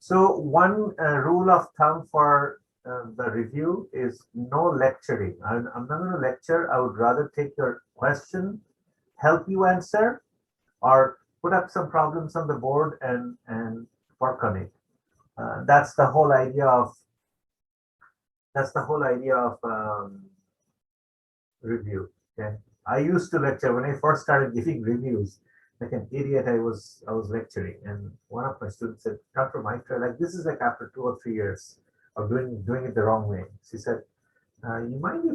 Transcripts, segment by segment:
So one rule of thumb for the review is no lecturing. I'm not going to lecture. I would rather take your question, help you answer, or put up some problems on the board and work on it. That's the whole idea of review. Okay, I used to lecture when I first started giving reviews. Like an idiot, I was lecturing, and one of my students said, "Dr. Maitra, like this is like after 2 or 3 years of doing it the wrong way." She said, "You mind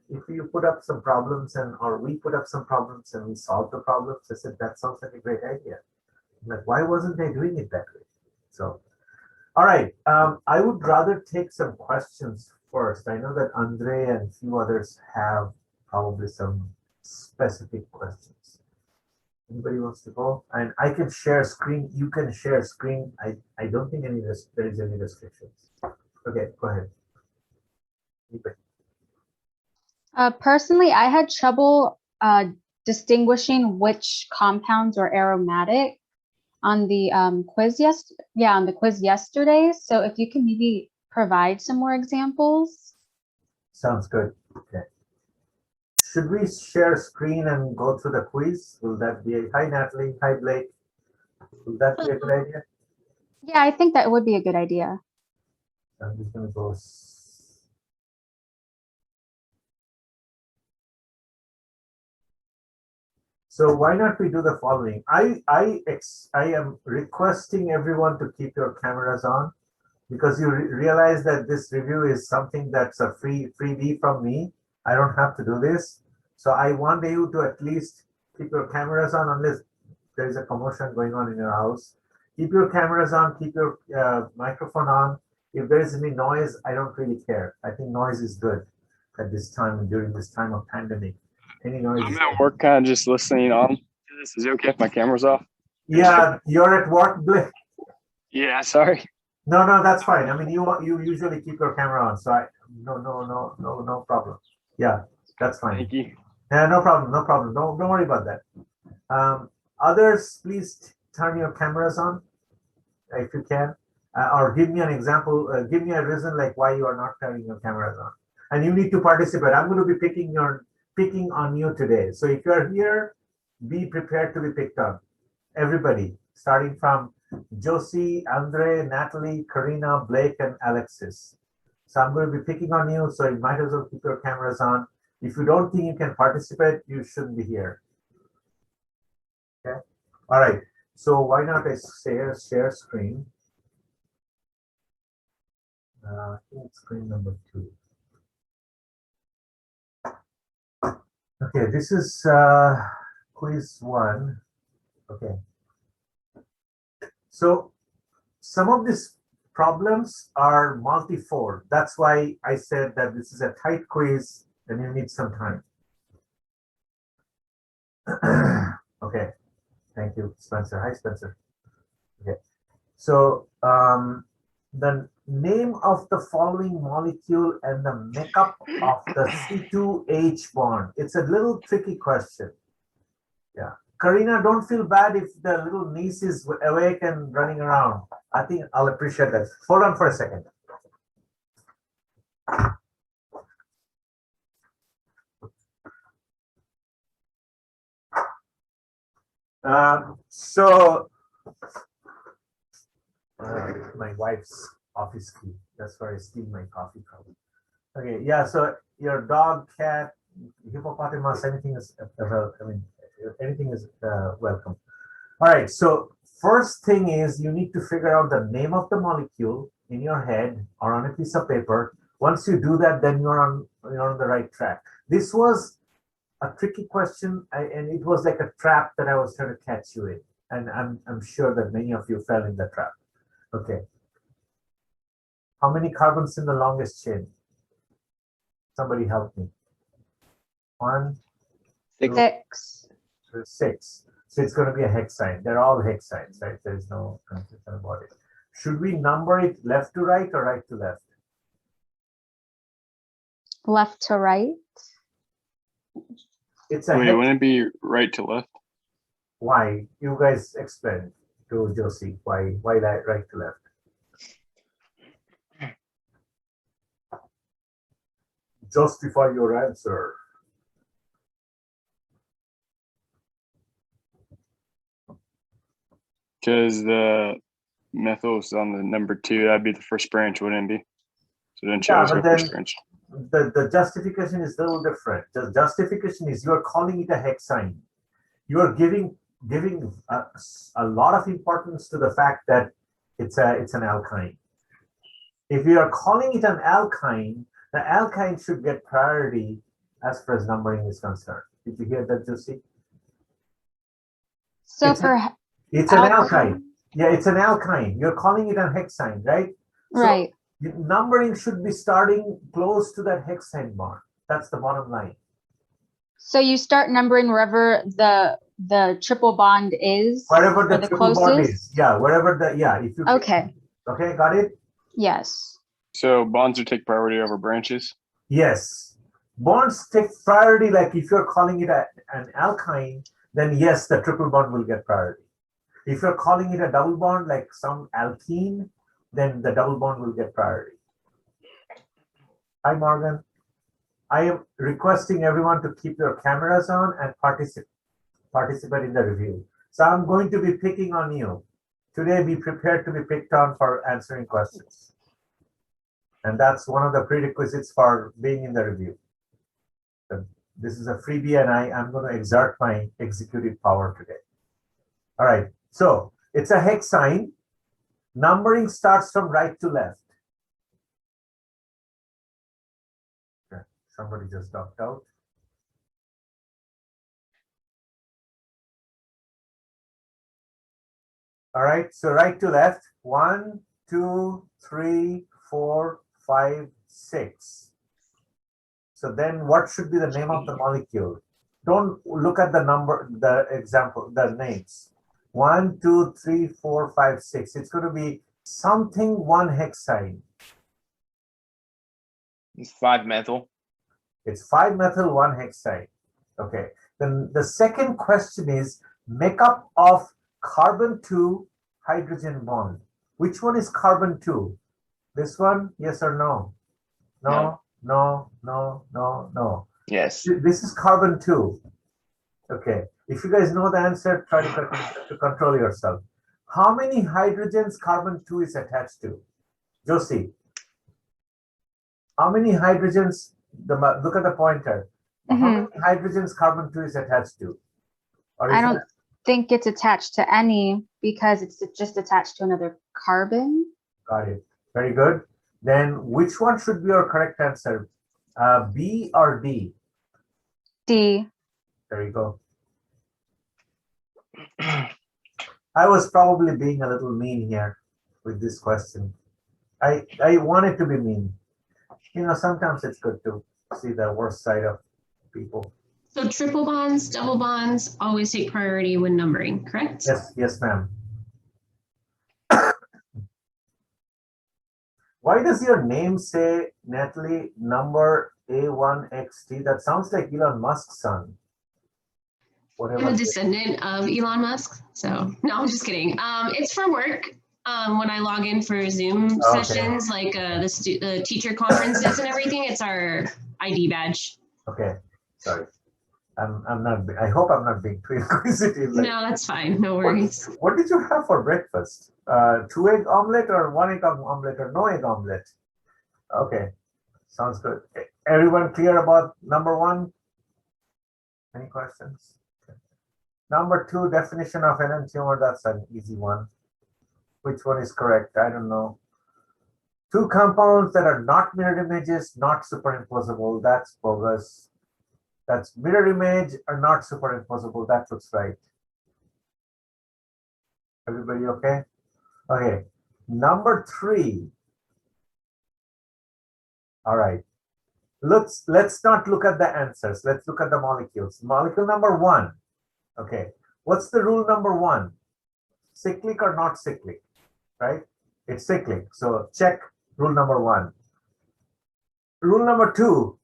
if you put up some problems and or we put up some problems and we solve the problems?" I said, "That sounds like a great idea." I'm like, why wasn't I doing it that way? So, all right, I would rather take some questions first. I know that Andre and a few others have probably some specific questions. Anybody wants to go? And I can share screen. You can share screen. I don't think there is any restrictions. Okay, go ahead. Personally, I had trouble distinguishing which compounds were aromatic on the quiz yesterday. So if you can maybe provide some more examples. Sounds good. Okay. Should we share screen and go through the quiz? Will that be hi Natalie, hi Blake? Will that be a good idea? Yeah, I think that would be a good idea. I'm just gonna go. So why not we do the following? I am requesting everyone to keep your cameras on because you realize that this review is something that's a freebie from me. I don't have to do this. So I want you to at least keep your cameras on unless there is a commotion going on in your house. Keep your cameras on, keep your microphone on. If there is any noise, I don't really care. I think noise is good at this time during this time of pandemic. Any noise? I'm at work, kind of just listening on to this. Is it okay if my camera's off? Yeah, you're at work, Blake. Yeah, sorry. No, that's fine. I mean, you usually keep your camera on, so no problem. Yeah, that's fine. Thank you. Yeah, no problem. Don't worry about that. Others, please turn your cameras on if you can, or give me an example. Give me a reason like why you are not turning your cameras on, and you need to participate. I'm going to be picking on you today. So if you are here, be prepared to be picked on. Everybody, starting from Josie, Andre, Natalie, Karina, Blake, and Alexis. So I'm going to be picking on you, so you might as well keep your cameras on. If you don't think you can participate, you shouldn't be here. Okay. All right. So why not I share screen? I think it's screen number 2. Okay, this is quiz 1. Okay. So some of these problems are multi-fold. That's why I said that this is a tight quiz and you need some time. Okay, thank you, Spencer. Hi, Spencer. Okay, so the name of the following molecule and the makeup of the C2H bond. It's a little tricky question. Yeah, Karina, don't feel bad if the little niece is awake and running around. I think I'll appreciate that. Hold on for a second. My wife's office key. That's where I steal my coffee from. Okay, yeah. So your dog, cat, hippopotamus, anything is anything is welcome. All right. So first thing is you need to figure out the name of the molecule in your head or on a piece of paper. Once you do that, then you're on the right track. This was a tricky question, and it was like a trap that I was trying to catch you in, and I'm sure that many of you fell in the trap. Okay. How many carbons in the longest chain? Somebody help me. 1, 2, 6. 6. So it's going to be a hexane. They're all hexanes, right? There is no confusion about it. Should we number it left to right or right to left? Left to right. It's a Wait, wouldn't it be right to left? Why? You guys explain to Josie why that right to left. Justify your answer. Because the methyl is on the number 2, that'd be the first branch, wouldn't it be? So don't you Yeah, always but go first then branch? the justification is a little different. The justification is you're calling it a hexane. You are giving a lot of importance to the fact that it's an alkyne. If you are calling it an alkyne, the alkyne should get priority as far as numbering is concerned. Did you hear that, Josie? So It's, for it's an alkyne. alkyne, Yeah, it's an alkyne. You're calling it a hexane, right? So right. numbering should be starting close to that hexane bond. That's the bottom line. So you start numbering wherever the triple bond is, Wherever or the triple bond is. Yeah, wherever if you Okay. Okay, got it? Yes. So bonds would take priority over branches? Yes. Bonds take priority, like if you're calling it an alkyne, then yes, the triple bond will get priority. If you're calling it a double bond, like some alkene, then the double bond will get priority. Hi, Morgan. I am requesting everyone to keep your cameras on and participate in the review. So I'm going to be picking on you. Today, be prepared to be picked on for answering questions. And that's one of the prerequisites for being in the review. This is a freebie, and I'm going to exert my executive power today. All right, so it's a hexane. Numbering starts from right to left. Okay, somebody just dropped out. All right, so right to left, 1, 2, 3, 4, 5, 6. So then what should be the name of the molecule? Don't look at the number, the example, the names. 1, 2, 3, 4, 5, 6. It's going to be something 1-hexane. It's 5-methyl. It's 5-methyl 1-hexane. Okay. Then the second question is makeup of carbon 2 hydrogen bond. Which one is carbon 2? This one? Yes or no? No, no, no, no, no. Yes. This is carbon 2. Okay. If you guys know the answer, try to control yourself. How many hydrogens carbon 2 is attached to? Josie, how many hydrogens, look at the pointer. How many hydrogens carbon 2 is attached to? Or I don't think it's attached to any because it's just attached to another carbon. Got it. Very good. Then which one should be your correct answer? B or D? D. There you go. I was probably being a little mean here with this question. I wanted to be mean. You know, sometimes it's good to see the worst side of people. So triple bonds, double bonds always take priority when numbering, correct? Yes, yes, ma'am. Why does your name say, Natalie, number A1XT? That sounds like Elon Musk's son. I'm a descendant of Elon Musk, so no, I'm just kidding. It's for work. When I log in for Zoom sessions, like the teacher conferences and everything, it's our ID badge. Okay, sorry. I'm not. I hope I'm not being too inquisitive. Like, no, that's fine. No worries. What did you have for breakfast? 2-egg omelet or 1-egg omelet or no egg omelet? Okay, sounds good. Everyone clear about number 1? Any questions? Okay. Number 2, definition of enantiomer. That's an easy one. Which one is correct? I don't know. 2 compounds that are not mirror images, not superimposable. That's bogus. That's mirror image or not superimposable. That looks right. Everybody okay? Okay. Number 3. All right. Let's not look at the answers. Let's look at the molecules. Molecule number 1. Okay. What's the rule number 1? Cyclic or not cyclic? Right? It's cyclic. So check rule number 1. Rule number 2.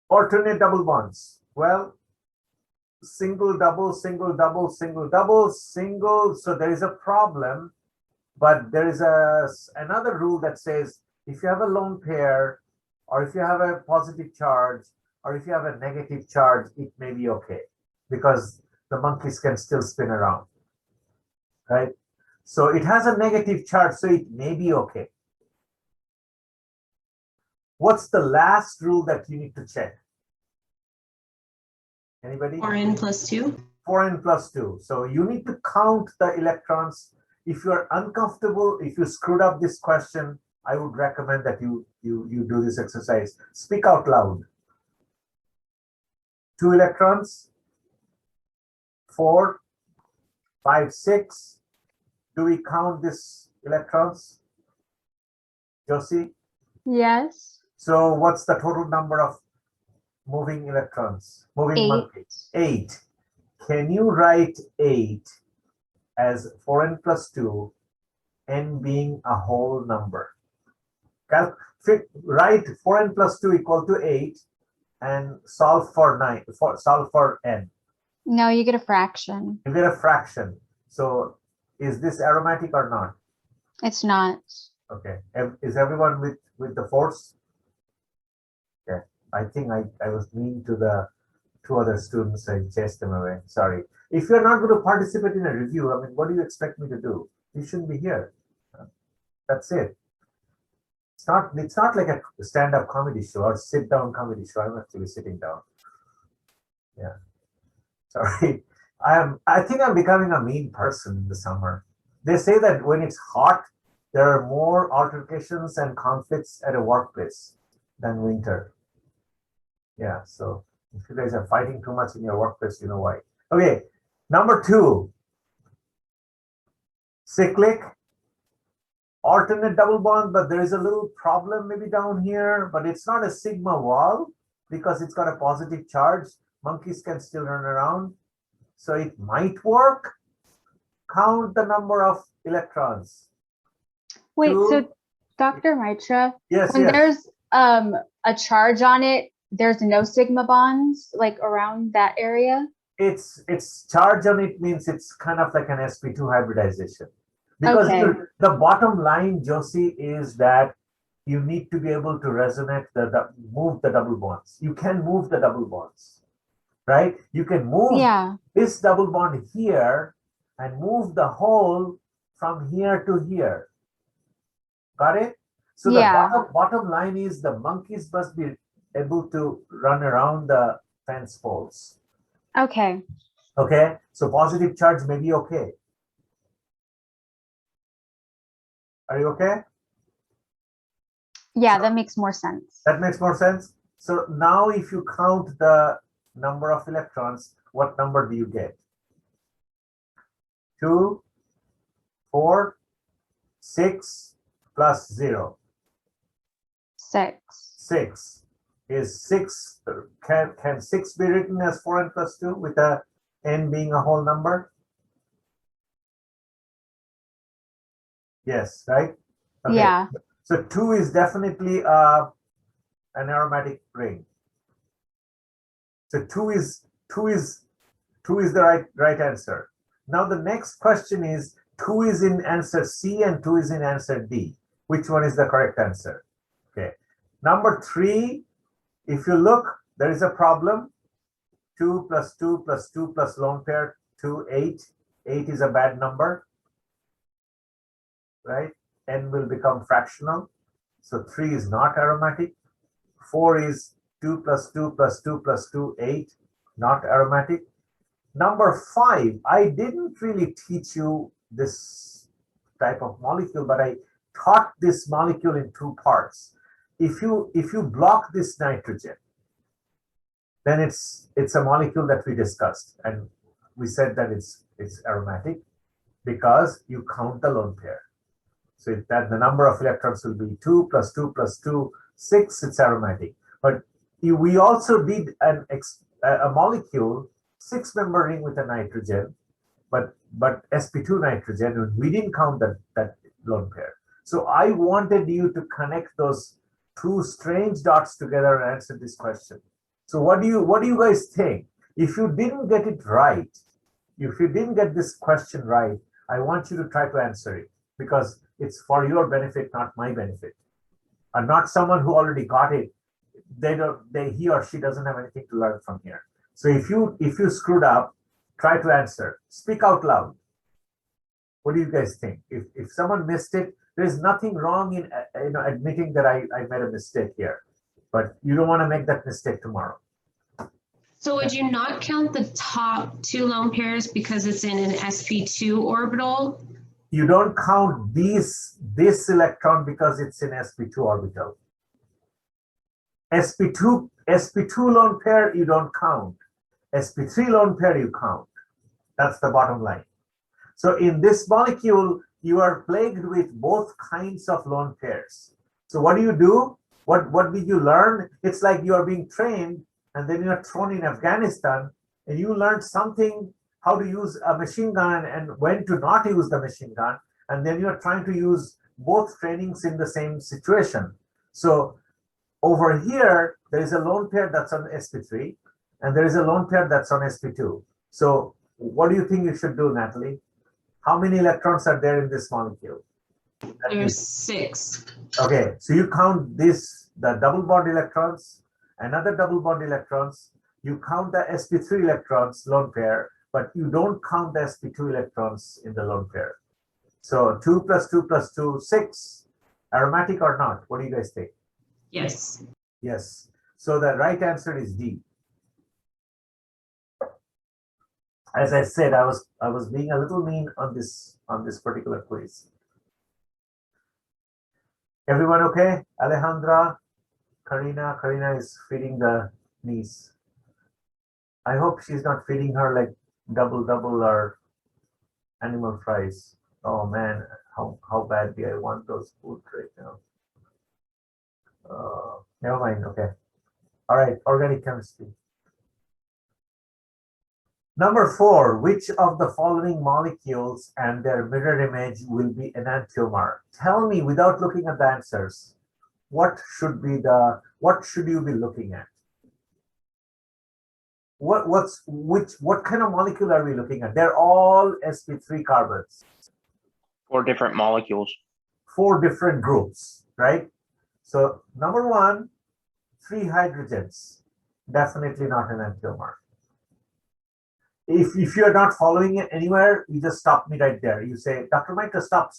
Alternate double bonds. Well, single, double, single, double, single, double, single. So there is a problem, but there is another rule that says if you have a lone pair or if you have a positive charge, or if you have a negative charge, it may be okay because the monkeys can still spin around, right? So it has a negative charge, so it may be okay. What's the last rule that you need to check? Anybody? 4n plus 2. 4n plus 2. So you need to count the electrons. If you're uncomfortable, if you screwed up this question, I would recommend that you do this exercise. Speak out loud. 2 electrons, 4, 5, 6. Do we count these electrons? Josie? Yes. So what's the total number of moving electrons, moving 8. monkeys? 8. Can you write 8 as 4n plus 2, n being a whole number? Write 4n plus 2 equal to 8 and solve for solve for n. No, you get a fraction. You get a fraction. So is this aromatic or not? It's not. Okay. Is everyone with the force? Okay. I think I was mean to the 2 other students. I chased them away. Sorry. If you're not going to participate in a review, I mean, what do you expect me to do? You shouldn't be here. That's it. It's not like a stand-up comedy show or sit-down comedy show. I'm actually sitting down. Yeah. Sorry. I think I'm becoming a mean person in the summer. They say that when it's hot, there are more altercations and conflicts at a workplace than winter. Yeah, so if you guys are fighting too much in your workplace, you know why. Okay, number 2. Cyclic, alternate double bond, but there is a little problem maybe down here, but it's not a sigma wall because it's got a positive charge. Monkeys can still run around. So it might work. Count the number of electrons. Wait, 2. so Dr. Mitra, Yes, when yes. there's a charge on it, there's no sigma bonds like around that area? It's charge on it means it's kind of like an sp2 hybridization. Because Okay. the bottom line, Josie, is that you need to be able to resonate move the double bonds. You can move the double bonds, right? You can move Yeah. this double bond here and move the whole from here to here. Got it? So Yeah. the bottom line is the monkeys must be able to run around the fence poles. Okay. Okay, so positive charge may be okay. Are you okay? Yeah, that makes more sense. That makes more sense. So now if you count the number of electrons, what number do you get? 2, 4, 6 plus 0. 6. 6. Is 6, can 6 be written as 4n plus 2 with a n being a whole number? Yes, right? Okay. Yeah. So 2 is definitely an aromatic ring. So 2 is the right answer. Now the next question is 2 is in answer C and 2 is in answer D. Which one is the correct answer? Okay. Number 3, if you look, there is a problem. 2 plus 2 plus 2 plus lone pair, 2, 8. 8 is a bad number, right? N will become fractional. So 3 is not aromatic. 4 is 2 plus 2 plus 2 plus 2, 8, not aromatic. Number 5, I didn't really teach you this type of molecule, but I taught this molecule in 2 parts. If you block this nitrogen, then it's a molecule that we discussed, and we said that it's aromatic because you count the lone pair. So that the number of electrons will be 2 plus 2 plus 2, 6. It's aromatic. But we also did a molecule 6-member ring with a nitrogen, but sp2 nitrogen, and we didn't count that lone pair. So I wanted you to connect those 2 strange dots together and answer this question. So what do you guys think? If you didn't get it right, if you didn't get this question right, I want you to try to answer it because it's for your benefit, not my benefit. And not someone who already got it he or she doesn't have anything to learn from here. So if you screwed up, try to answer. Speak out loud. What do you guys think? If someone missed it, there's nothing wrong in admitting that I made a mistake here, but you don't want to make that mistake tomorrow. So would you not count the top 2 lone pairs because it's in an sp2 orbital? You don't count this electron because it's in sp2 orbital. sp2 lone pair you don't count. sp3 lone pair you count. That's the bottom line. So in this molecule, you are plagued with both kinds of lone pairs. So what do? What did you learn? It's like you are being trained and then you are thrown in Afghanistan and you learned something, how to use a machine gun and when to not use the machine gun. And then you're trying to use both trainings in the same situation. So over here, there is a lone pair that's on sp3 and there is a lone pair that's on sp2. So what do you think you should do, Natalie? How many electrons are there in this molecule? There's 6. Okay, so you count the double bond electrons, another double bond electrons, you count the sp3 electrons, lone pair, but you don't count the sp2 electrons in the lone pair. So 2 plus 2 plus 2, 6. Aromatic or not? What do you guys think? Yes. Yes. So the right answer is D. As I said, I was being a little mean on this particular quiz. Everyone okay? Alejandra, Karina is feeding the niece. I hope she's not feeding her like double or animal fries. Oh man, how badly I want those food right now. Never mind. Okay. All right. Organic chemistry. Number 4, which of the following molecules and their mirror image will be enantiomer? Tell me without looking at the answers, what should you be looking at? What kind of molecule are we looking at? They're all sp3 carbons. 4 different molecules. 4 different groups, right? So number 1, 3 hydrogens, definitely not enantiomer. If you're not following it anywhere, you just stop me right there. You say, Dr. Micah, stop.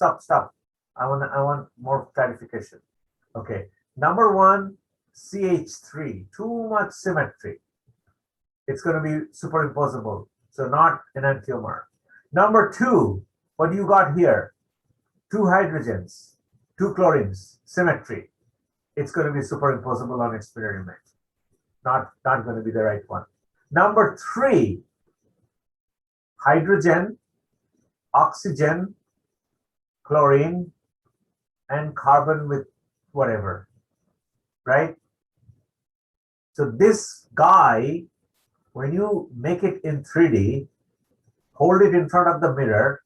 I want more clarification. Okay. Number 1, CH3, too much symmetry. It's going to be superimposable, so not enantiomer. Number 2, what do you got here? 2 hydrogens, 2 chlorines, symmetry. It's going to be superimposable on its mirror image. Not going to be the right one. Number 3, hydrogen, oxygen, chlorine, and carbon with whatever, right? So this guy, when you make it in 3D, hold it in front of the mirror,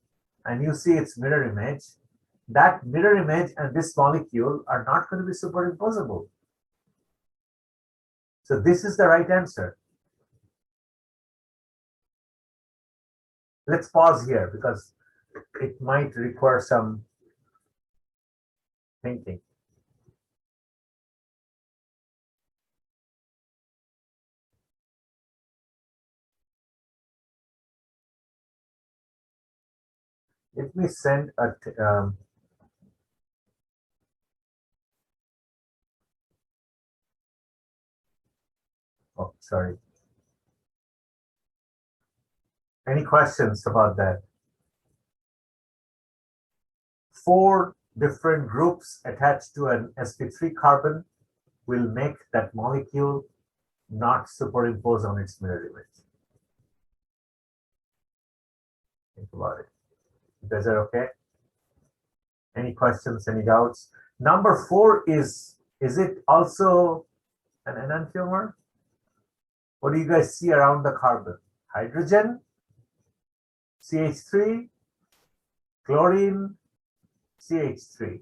and you see its mirror image, that mirror image and this molecule are not going to be superimposable. So this is the right answer. Let's pause here because it might require some thinking. Let me send a oh, sorry. Any questions about that? 4 different groups attached to an sp3 carbon will make that molecule not superimpose on its mirror image. Think about it. You guys are okay? Any questions, any doubts? Number 4 is it also an enantiomer? What do you guys see around the carbon? Hydrogen, CH3, chlorine, CH3.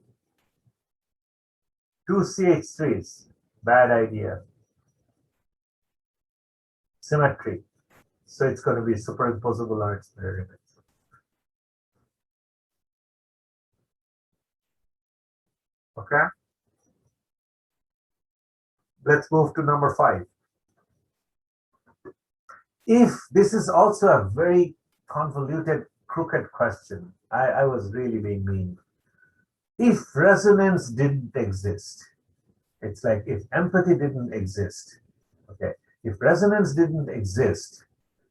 2 CH3s, bad idea. Symmetry, so it's going to be superimposable on its mirror image. Okay. Let's move to number 5. If this is also a very convoluted, crooked question, I was really being mean. If resonance didn't exist, it's like if empathy didn't exist, okay? If resonance didn't exist,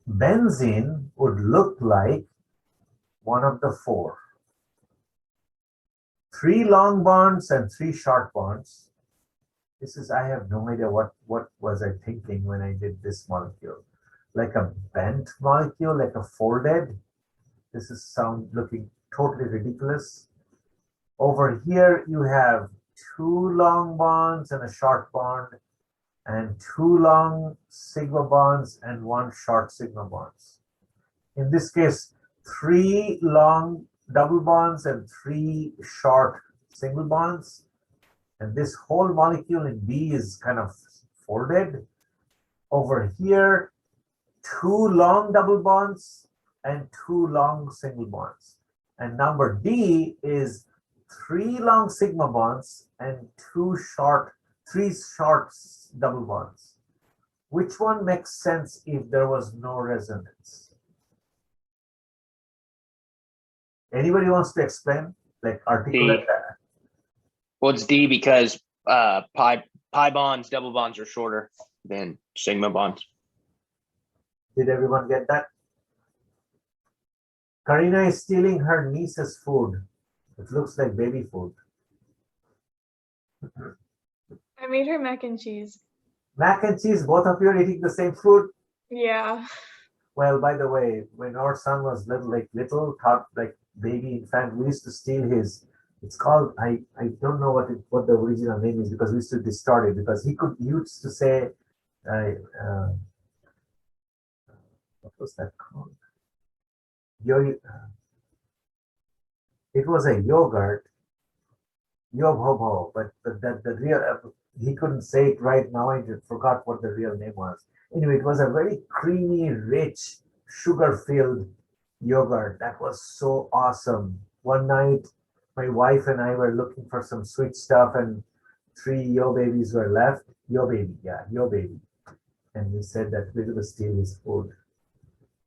benzene would look like one of the 4. 3 long bonds and 3 short bonds. This is, I have no idea what was I thinking when I did this molecule. Like a bent molecule, like a folded. This is looking totally ridiculous. Over here, you have 2 long bonds and a short bond, and 2 long sigma bonds and 1 short sigma bonds. In this case, 3 long double bonds and 3 short single bonds. And this whole molecule in B is kind of folded. Over here, 2 long double bonds and 2 long single bonds. And number D is 3 long sigma bonds and 3 short double bonds. Which one makes sense if there was no resonance? Anybody wants to explain? Like articulate that? Well, it's D because pi bonds, double bonds are shorter than sigma bonds. Did everyone get that? Karina is stealing her niece's food. It looks like baby food. I made her mac and cheese. Mac and cheese, both of you are eating the same food? Yeah. Well, by the way, when our son was little, thought like baby infant, we used to steal his. It's called, I don't know what the original name is because we used to distort it because he used to say, what was that called? It was a yogurt, Yo-ho-ho, but the real, he couldn't say it right now. I just forgot what the real name was. Anyway, it was a very creamy, rich, sugar-filled yogurt. That was so awesome. One night, my wife and I were looking for some sweet stuff, and 3 Yo babies were left. Yo baby, yeah, Yo baby. And we said that we're going to steal his food.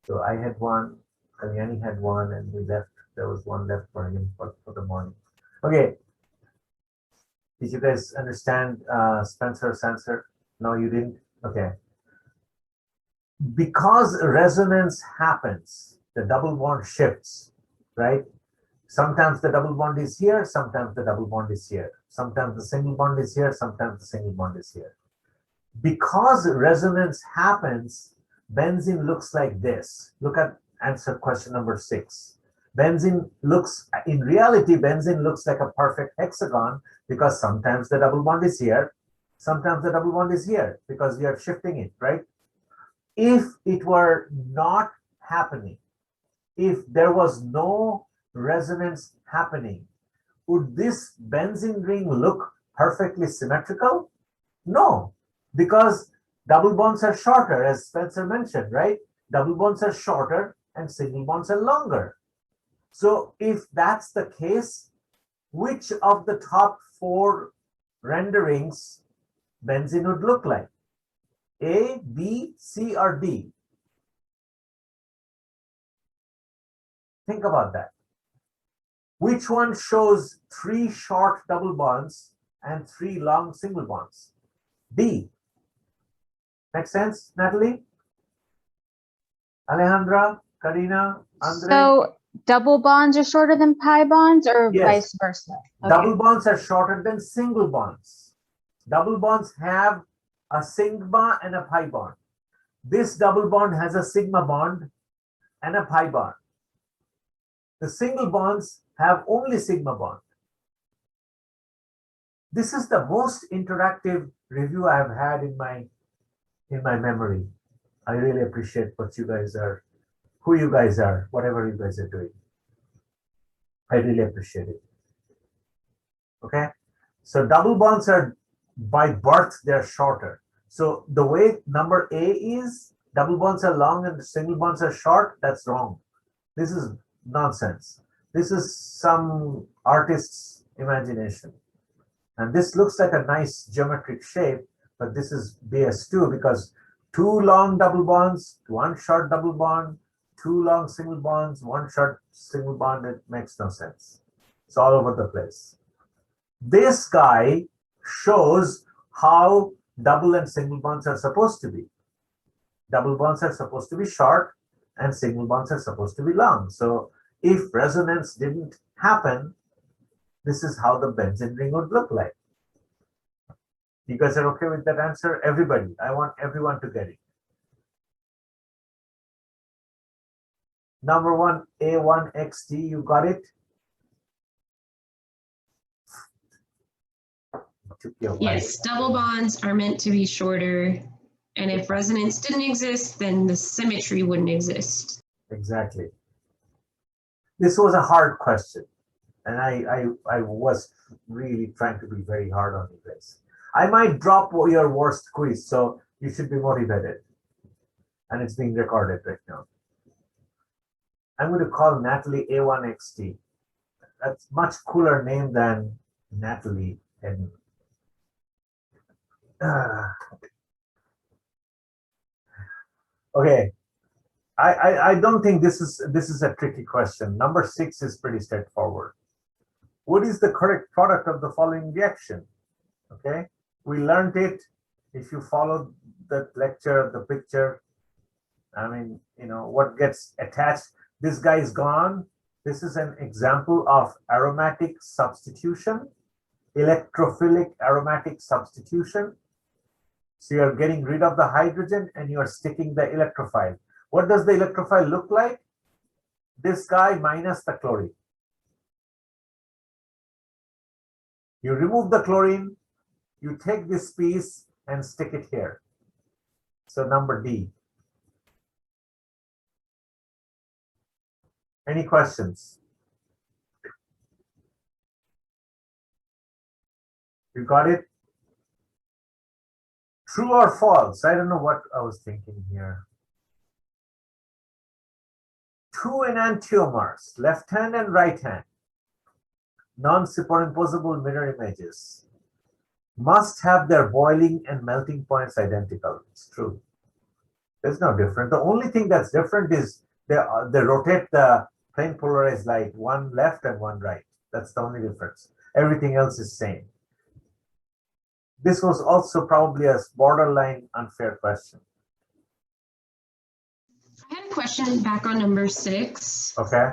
So I had one, Kalyani had one, and we left. There was one left for him for the morning. Okay. Did you guys understand Spencer Sensor? No, you didn't? Okay. Because resonance happens, the double bond shifts, right? Sometimes the double bond is here, sometimes the double bond is here. Sometimes the single bond is here, sometimes the single bond is here. Because resonance happens, benzene looks like this. Look at answer question number 6. Benzene looks, in reality, benzene looks like a perfect hexagon because sometimes the double bond is here, sometimes the double bond is here because we are shifting it, right? If it were not happening, if there was no resonance happening, would this benzene ring look perfectly symmetrical? No, because double bonds are shorter, as Spencer mentioned, right? Double bonds are shorter and single bonds are longer. So if that's the case, which of the top 4 renderings benzene would look like? A, B, C, or D? Think about that. Which one shows 3 short double bonds and 3 long single bonds? D. Make sense, Natalie? Alejandra, Karina, Andre? So double bonds are shorter than pi bonds or Yes. vice versa? Okay. Double bonds are shorter than single bonds. Double bonds have a sigma and a pi bond. This double bond has a sigma bond and a pi bond. The single bonds have only sigma bond. This is the most interactive review I have had in my memory. I really appreciate what you guys are, who you guys are, whatever you guys are doing. I really appreciate it. Okay, so double bonds are by birth, they're shorter. So the way number A is, double bonds are long and single bonds are short, that's wrong. This is nonsense. This is some artist's imagination. And this looks like a nice geometric shape, but this is BS2 because 2 long double bonds, 1 short double bond, 2 long single bonds, 1 short single bond. It makes no sense. It's all over the place. This guy shows how double and single bonds are supposed to be. Double bonds are supposed to be short and single bonds are supposed to be long. So if resonance didn't happen, this is how the benzene ring would look like. You guys are okay with that answer? Everybody, I want everyone to get it. Number 1, A1XT, you got it? Yes, double bonds are meant to be shorter. And if resonance didn't exist, then the symmetry wouldn't exist. Exactly. This was a hard question. And I was really trying to be very hard on you guys. I might drop your worst quiz, so you should be motivated. And it's being recorded right now. I'm going to call Natalie A1XT. That's much cooler name than Natalie. And okay, I don't think this is a tricky question. Number 6 is pretty straightforward. What is the correct product of the following reaction? Okay, we learned it. If you follow the lecture, the picture, I mean, you know, what gets attached. This guy is gone. This is an example of aromatic substitution, electrophilic aromatic substitution. So you're getting rid of the hydrogen and you're sticking the electrophile. What does the electrophile look like? This guy minus the chlorine. You remove the chlorine, you take this piece and stick it here. So number D. Any questions? You got it? True or false? I don't know what I was thinking here. 2 enantiomers, left hand and right hand, non-superimposable mirror images, must have their boiling and melting points identical. It's true. There's no different. The only thing that's different is they rotate the plane polarized light, one left and one right. That's the only difference. Everything else is same. This was also probably a borderline unfair question. I had a question back on number 6. Okay.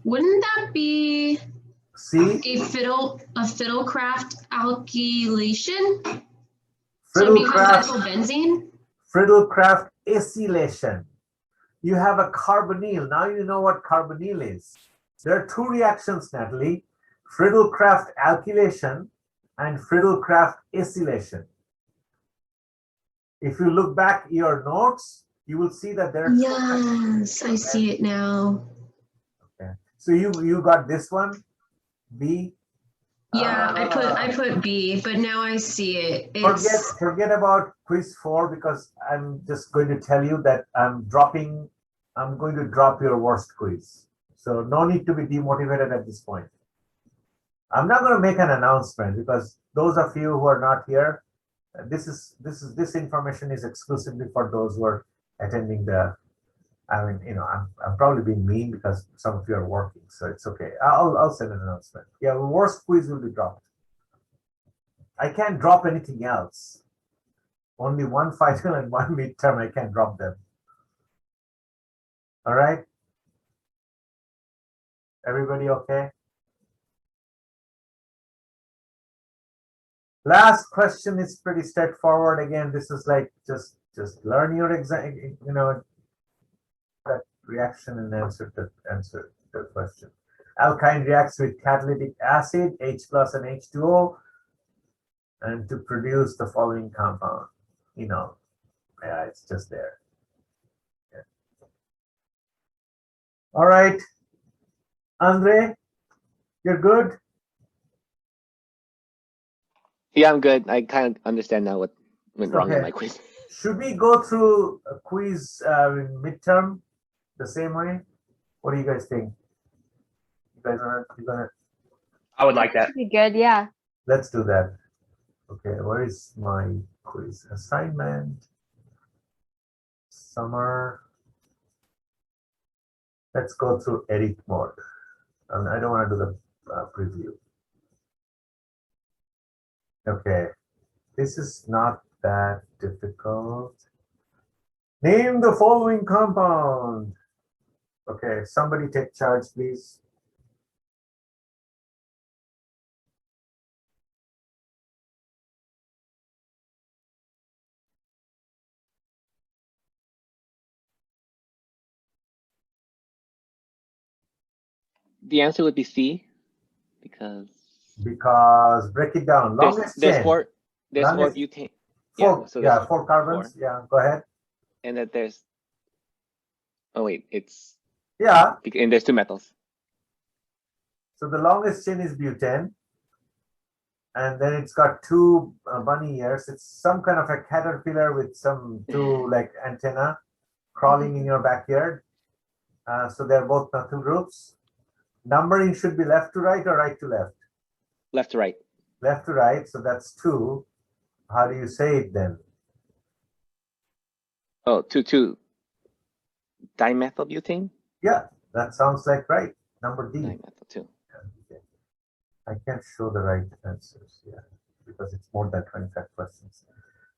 Wouldn't that be See? a Fiddlecraft alkylation? So it'd be Friedel-Crafts methyl benzene? Friedel-Crafts acylation. You have a carbonyl. Now you know what carbonyl is. There are 2 reactions, Natalie. Friedel-Crafts alkylation and Friedel-Crafts acylation. If you look back your notes, you will see that there are 2 Yes, I see it now. Okay. So you got this one, B. Yeah, I put B, but now I see it. Forget about quiz 4 because I'm just going to tell you that I'm going to drop your worst quiz. So no need to be demotivated at this point. I'm not going to make an announcement because those of you who are not here, this information is exclusively for those who are attending the. I mean, you know, I'm probably being mean because some of you are working, so it's okay. I'll send an announcement. Yeah, the worst quiz will be dropped. I can't drop anything else. Only one final and one midterm. I can't drop them. All right. Everybody okay? Last question is pretty straightforward. Again, this is like just learn your exam, you know, that reaction and answer the question. Alkyne reacts with catalytic acid, H+ and H2O, and to produce the following compound. You know, yeah, it's just there. Yeah. All right, Andre, you're good. Yeah, I'm good. I kind of understand now what went wrong in my quiz. Should we go through a quiz midterm the same way? What do you guys think? You guys are gonna? I would like that. Pretty good, yeah. Let's do that. Okay, where is my quiz assignment? Summer. Let's go through edit mode. And I don't want to do the preview. Okay, this is not that difficult. Name the following compound. Okay, somebody take charge, please. The answer would be C, because Break it down. Longest there's chain. four Longest, butane. four, so there's four carbons. four. Yeah, go ahead. And that there's, oh wait, it's, Yeah, and there's two metals. so the longest chain is butane. And then it's got two bunny ears. It's some kind of a caterpillar with some two like antenna crawling in your backyard. So they're both methyl groups. Numbering should be left to right or right to left? Left to right. Left to right, so that's 2. How do you say it then? Oh, two dimethylbutane? Yeah, that sounds like right. Number D. Dimethyl 2. Okay. I can't show the right answers, yeah, because it's more than 25 questions.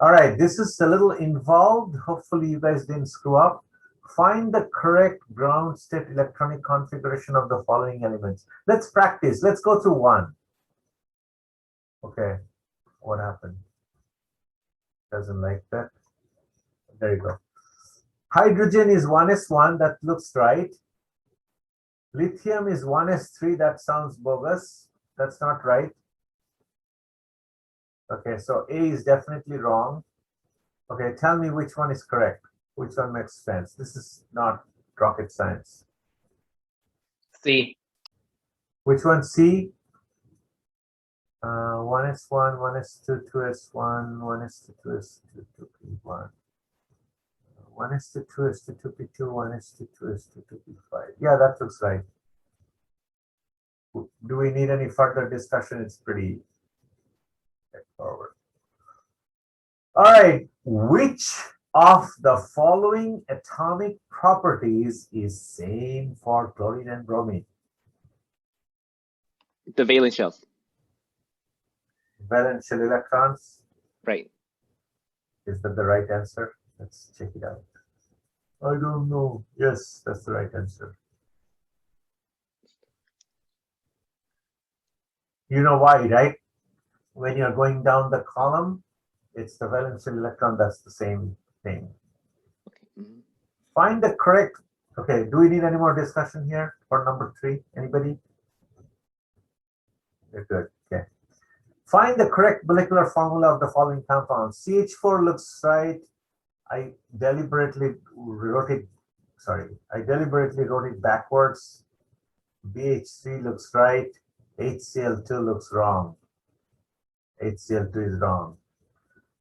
All right, this is a little involved. Hopefully you guys didn't screw up. Find the correct ground state electronic configuration of the following elements. Let's practice. Let's go through one. Okay, what happened? Doesn't like that. There you go. Hydrogen is 1s1, that looks right. Lithium is 1s3, that sounds bogus. That's not right. Okay, so A is definitely wrong. Okay, tell me which one is correct. Which one makes sense? This is not rocket science. C. Which one? C? 1s1, 1s2, 2s1, 1s2, 2s2, 2p1. 1s2, 2s2, 2p2, 1s2, 2s2, 2p5. Yeah, that looks right. Do we need any further discussion? It's pretty straightforward. All right, which of the following atomic properties is same for chlorine and bromine? The valence shells. Valence shell electrons. Right. Is that the right answer? Let's check it out. I don't know. Yes, that's the right answer. You know why, right? When you're going down the column, it's the valence shell electron, that's the same thing. Okay. Mm-hmm. Find the correct, okay, do we need any more discussion here for number 3? Anybody? You're good, okay. Find the correct molecular formula of the following compounds. CH4 looks right. I deliberately wrote it backwards. BH3 looks right. HCl2 looks wrong. HCl2 is wrong.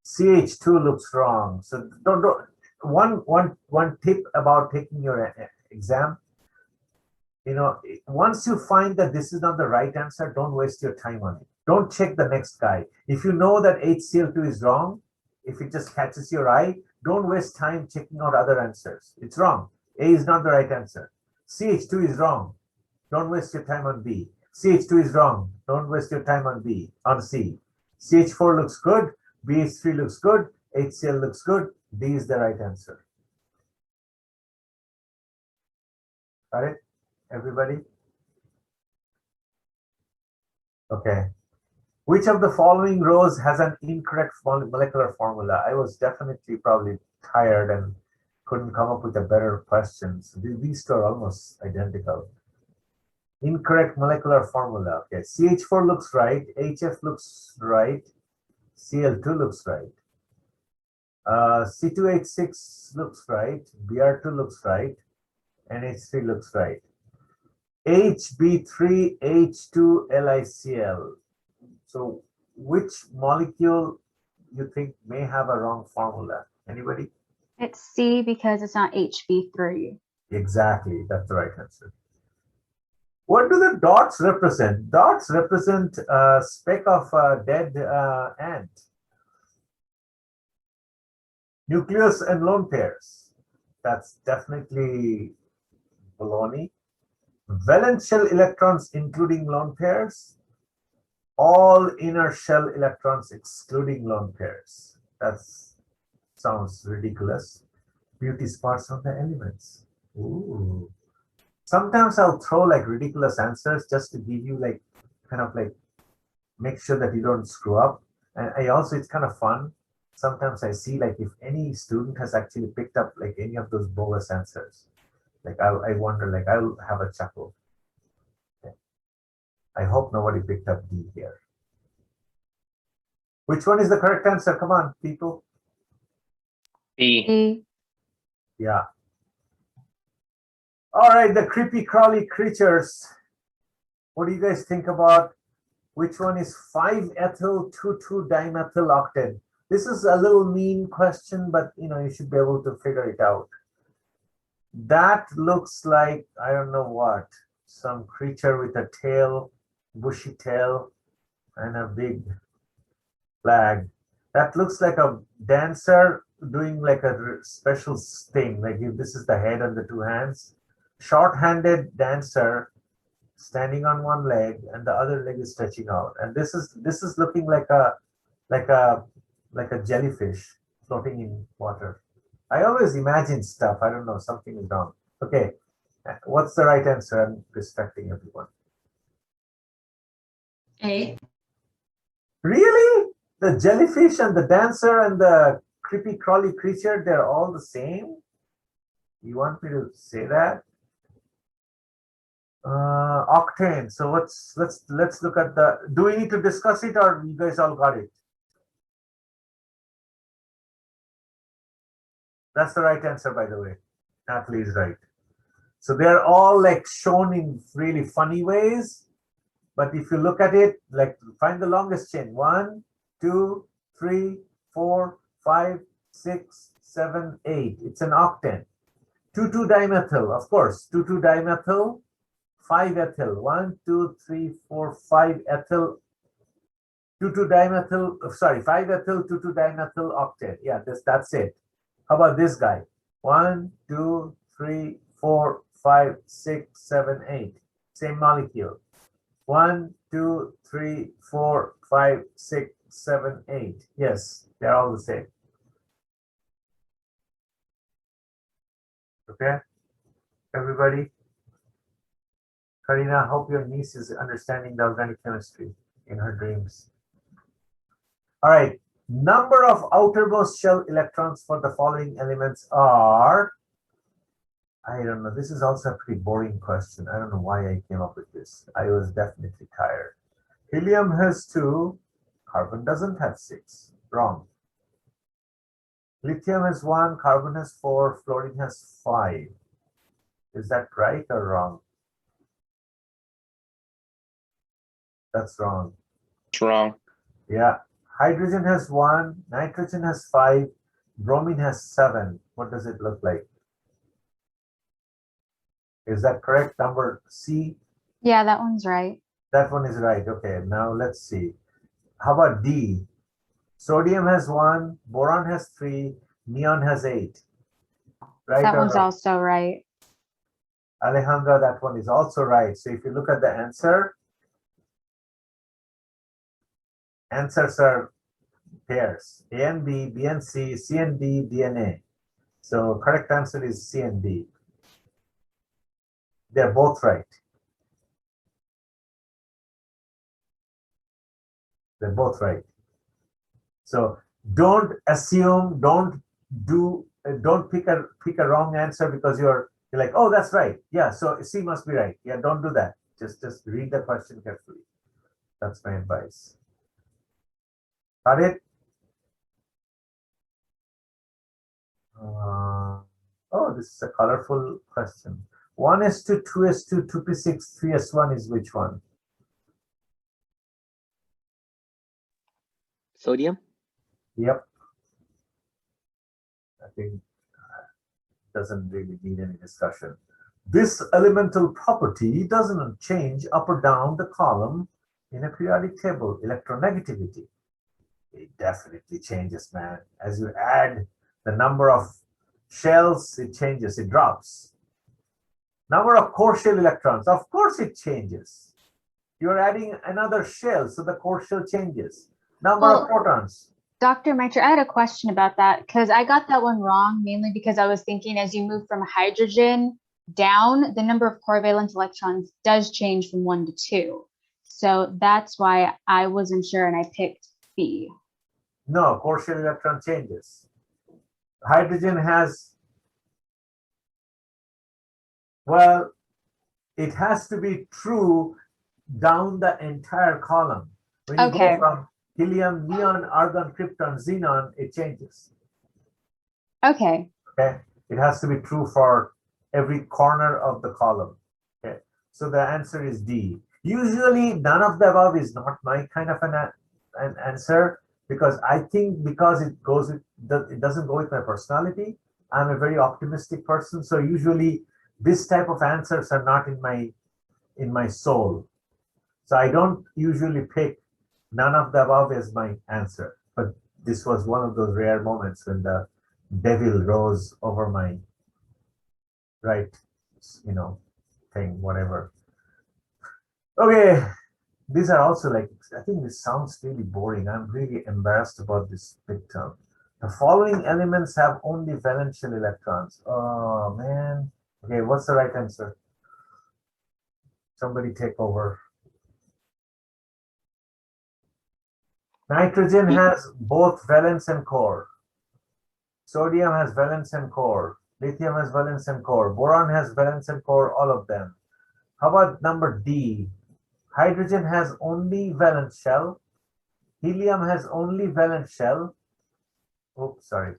CH2 looks wrong. So don't one tip about taking your exam. You know, once you find that this is not the right answer, don't waste your time on it. Don't check the next guy. If you know that HCl2 is wrong, if it just catches your eye, don't waste time checking out other answers. It's wrong. A is not the right answer. CH2 is wrong. Don't waste your time on B. CH2 is wrong. Don't waste your time on B, on C. CH4 looks good. BH3 looks good. HCl looks good. D is the right answer. Got it? Everybody? Okay. Which of the following rows has an incorrect molecular formula? I was definitely probably tired and couldn't come up with a better question. So these two are almost identical. Incorrect molecular formula. Okay, CH4 looks right, HF looks right, Cl2 looks right. C2H6 looks right, Br2 looks right, NH3 looks right. HB3H2LiCl. So which molecule you think may have a wrong formula? Anybody? It's C, because it's not HB3. Exactly, that's the right answer. What do the dots represent? Dots represent a speck of a dead ant. Nucleus and lone pairs. That's definitely baloney. Valence shell electrons including lone pairs. All inner shell electrons excluding lone pairs. That sounds ridiculous. Beauty spots on the elements. Ooh. Sometimes I'll throw like ridiculous answers just to give you like kind of like make sure that you don't screw up. And I also, it's kind of fun. Sometimes I see like if any student has actually picked up like any of those bogus answers, like I wonder, like I'll have a chuckle. Okay. I hope nobody picked up D here. Which one is the correct answer? Come on, people. B. B. Yeah. All right, the creepy crawly creatures. What do you guys think about which one is 5-ethyl 2,2-dimethyl octet? This is a little mean question, but you know, you should be able to figure it out. That looks like, I don't know what, some creature with a tail, bushy tail, and a big flag. That looks like a dancer doing like a special thing. Like if this is the head and the two hands. Short-handed dancer standing on one leg and the other leg is stretching out. And this is looking like a jellyfish floating in water. I always imagine stuff. I don't know, something is wrong. Okay, what's the right answer? I'm distracting everyone. A. Really? The jellyfish and the dancer and the creepy crawly creature, they're all the same? You want me to say that? Octane. So let's look at the, do we need to discuss it or you guys all got it? That's the right answer, by the way. Natalie is right. So they're all like shown in really funny ways. But if you look at it, like find the longest chain. 1, 2, 3, 4, 5, 6, 7, 8. It's an octane. 2,2-dimethyl, of course. 2,2-dimethyl, 5-ethyl. 1, 2, 3, 4, 5-ethyl. 2,2-dimethyl. Sorry, 5-ethyl 2,2-dimethyl octane. Yeah, that's it. How about this guy? 1, 2, 3, 4, 5, 6, 7, 8. Same molecule. 1, 2, 3, 4, 5, 6, 7, 8. Yes, they're all the same. Okay, everybody. Karina, I hope your niece is understanding the organic chemistry in her dreams. All right, number of outermost shell electrons for the following elements are, I don't know, this is also a pretty boring question. I don't know why I came up with this. I was definitely tired. Helium has 2, carbon doesn't have 6. Wrong. Lithium has 1, carbon has 4, fluorine has 5. Is that right or wrong? That's wrong. It's wrong. Yeah. Hydrogen has 1, nitrogen has 5, bromine has 7. What does it look like? Is that correct? Number C? Yeah, that one's right. That one is right. Okay, now let's see. How about D? Sodium has 1, boron has 3, neon has 8. Right? That or one's wrong? also right. Alejandra, that one is also right. So if you look at the answer, answers are pairs. A and B, B and C, C and D, D and A. So correct answer is C and D. They're both right. They're both right. So don't assume, don't pick a wrong answer because you're like, oh, that's right. Yeah, so C must be right. Yeah, don't do that. Just read the question carefully. That's my advice. Got it? Oh, this is a colorful question. 1s2, 2s2, 2p6, 3s1 is which one? Sodium? Yep. I think doesn't really need any discussion. This elemental property doesn't change up or down the column in a periodic table. Electronegativity. It definitely changes, man. As you add the number of shells, it changes, it drops. Number of core shell electrons, of course it changes. You're adding another shell, so the core shell changes. Number of protons. Dr. Mitra, I had a question about that because I got that one wrong, mainly because I was thinking as you move from hydrogen down, the number of covalent electrons does change from 1 to 2. So that's why I wasn't sure and I picked B. No, core shell electron changes. Hydrogen has, well, it has to be true down the entire column. When you Okay. go from helium, neon, argon, krypton, xenon, it changes. Okay. Okay, it has to be true for every corner of the column. Okay, so the answer is D. Usually, none of the above is not my kind of an answer because I think because it goes with it doesn't go with my personality. I'm a very optimistic person, so usually this type of answers are not in my soul. So I don't usually pick none of the above as my answer. But this was one of those rare moments when the devil rose over my right, thing, whatever. Okay, these are also like, I think this sounds really boring. I'm really embarrassed about this big term. The following elements have only valence shell electrons. Oh, man. Okay, what's the right answer? Somebody take over. Nitrogen has both valence and core. Sodium has valence and core. Lithium has valence and core. Boron has valence and core, all of them. How about number D? Hydrogen has only valence shell. Helium has only valence shell. Oops, sorry.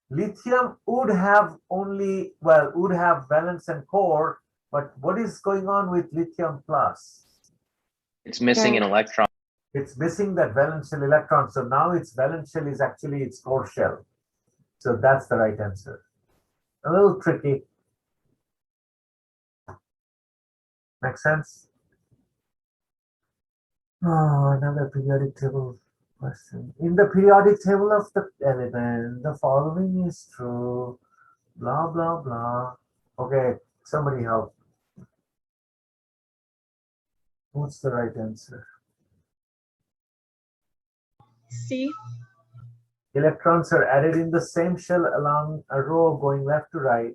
Lithium would have would have valence and core, but what is going on with lithium plus? It's missing an electron. It's missing that valence shell electron. So now its valence shell is actually its core shell. So that's the right answer. A little tricky. Make sense? Oh, another periodic table question. In the periodic table of the element, the following is true. Blah, blah, blah. Okay, somebody help. What's the right answer? C. Electrons are added in the same shell along a row going left to right,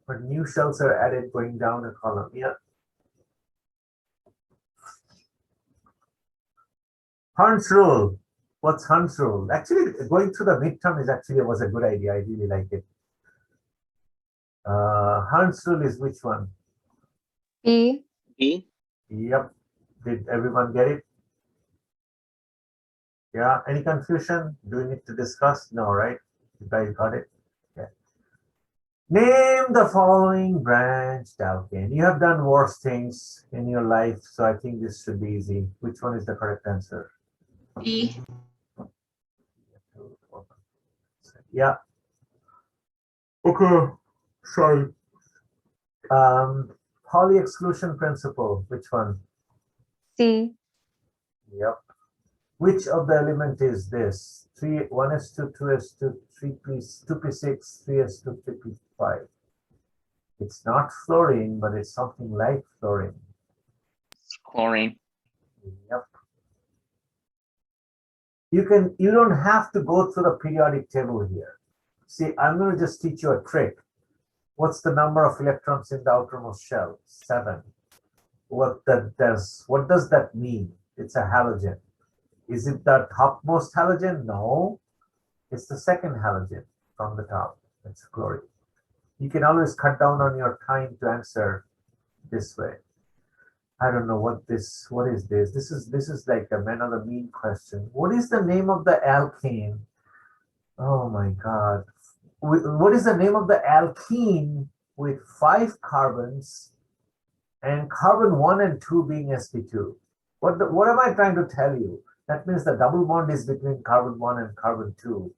but new shells are added going down a column. Yeah. Hund's rule. What's Hund's rule? Actually, going through the midterm was a good idea. I really like it. Hund's rule is which one? B. E. Yep. Did everyone get it? Yeah. Any confusion? Do we need to discuss? No, right? You guys got it? Yeah. Name the following branched alkane. You have done worse things in your life, so I think this should be easy. Which one is the correct answer? B. Yeah. Okay. Sorry. Pauli exclusion principle. Which one? C. Yep. Which of the element is this? 1s2, 2s2, 3p, 2p6, 3s2, 3p5. It's not fluorine, but it's something like fluorine. Chlorine. Yep. You don't have to go through the periodic table here. See, I'm going to just teach you a trick. What's the number of electrons in the outermost shell? 7. What does that mean? It's a halogen. Is it the topmost halogen? No. It's the second halogen from the top. It's chlorine. You can always cut down on your time to answer this way. I don't know what is this? This is like a man on the mean question. What is the name of the alkane? Oh my God. What is the name of the alkene with 5 carbons and carbon 1 and 2 being sp2? What am I trying to tell you? That means the double bond is between carbon 1 and carbon 2.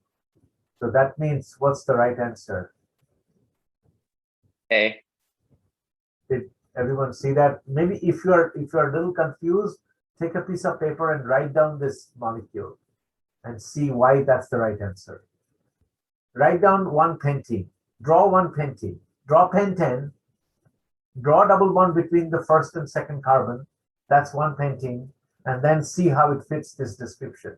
So that means what's the right answer? A. Everyone see that? Maybe if you're a little confused, take a piece of paper and write down this molecule and see why that's the right answer. Write down one pentene, draw one pentene, draw pentane, draw a double bond between the first and second carbon, that's one pentene, and then see how it fits this description.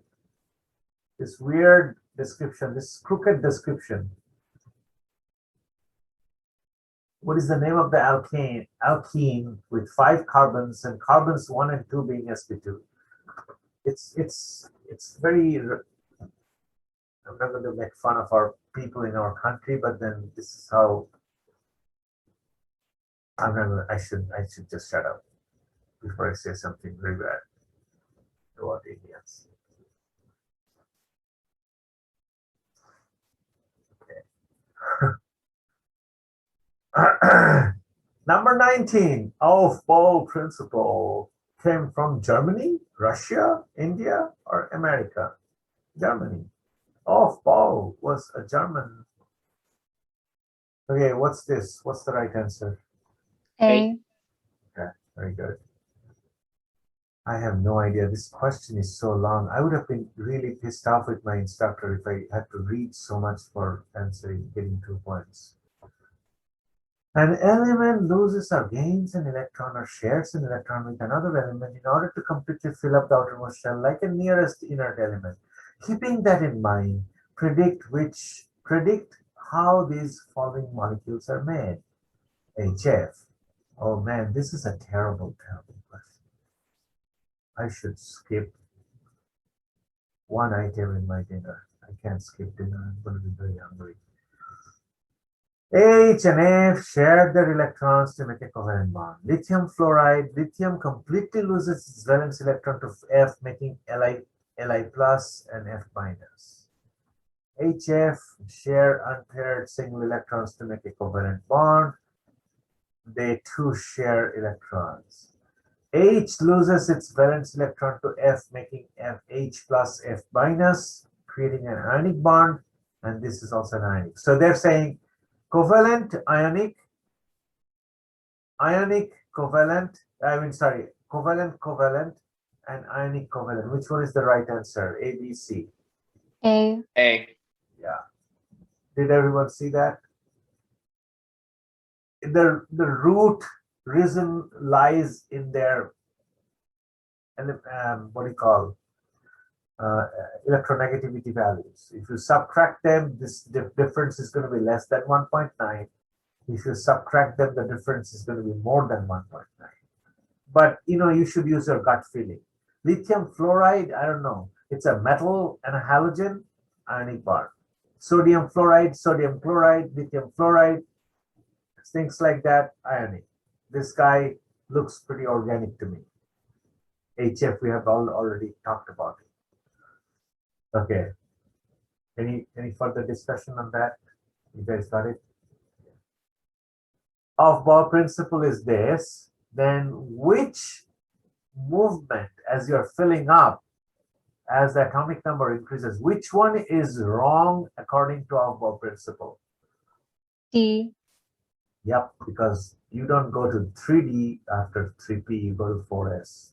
This weird description, this crooked description. What is the name of the alkene with 5 carbons and carbons 1 and 2 being sp2? It's very. I'm not going to make fun of our people in our country, but then this is how. I'm not gonna, I should just shut up before I say something very bad about Indians. Okay. Number 19, Aufbau principle came from Germany, Russia, India, or America? Germany. Aufbau was a German. Okay, what's this? What's the right answer? A. Okay, very good. I have no idea. This question is so long. I would have been really pissed off with my instructor if I had to read so much for answering, getting 2 points. An element loses or gains an electron or shares an electron with another element in order to completely fill up the outermost shell like a nearest inert element. Keeping that in mind, predict how these following molecules are made. HF. Oh man, this is a terrible, terrible question. I should skip one item in my dinner. I can't skip dinner. I'm going to be very hungry. H and F share their electrons to make a covalent bond. Lithium fluoride, lithium completely loses its valence electron to F, making Li plus and F minus. HF share unpaired single electrons to make a covalent bond. They too share electrons. H loses its valence electron to F, making H plus F minus, creating an ionic bond, and this is also an ionic. So they're saying covalent, ionic, covalent, covalent, and ionic covalent. Which one is the right answer? A, B, C? A. A. Yeah. Did everyone see that? The root reason lies in their what do you call electronegativity values. If you subtract them, this difference is going to be less than 1.9. If you subtract them, the difference is going to be more than 1.9. But you should use your gut feeling. Lithium fluoride, I don't know. It's a metal and a halogen, ionic bond. Sodium fluoride, sodium chloride, lithium fluoride, things like that, ionic. This guy looks pretty organic to me. HF, we have already talked about it. Okay. Any further discussion on that? You guys got it? Aufbau principle is this. Then which movement, as you're filling up, as the atomic number increases, which one is wrong according to Aufbau principle? D. Yep, because you don't go to 3D after 3P, you go to 4S.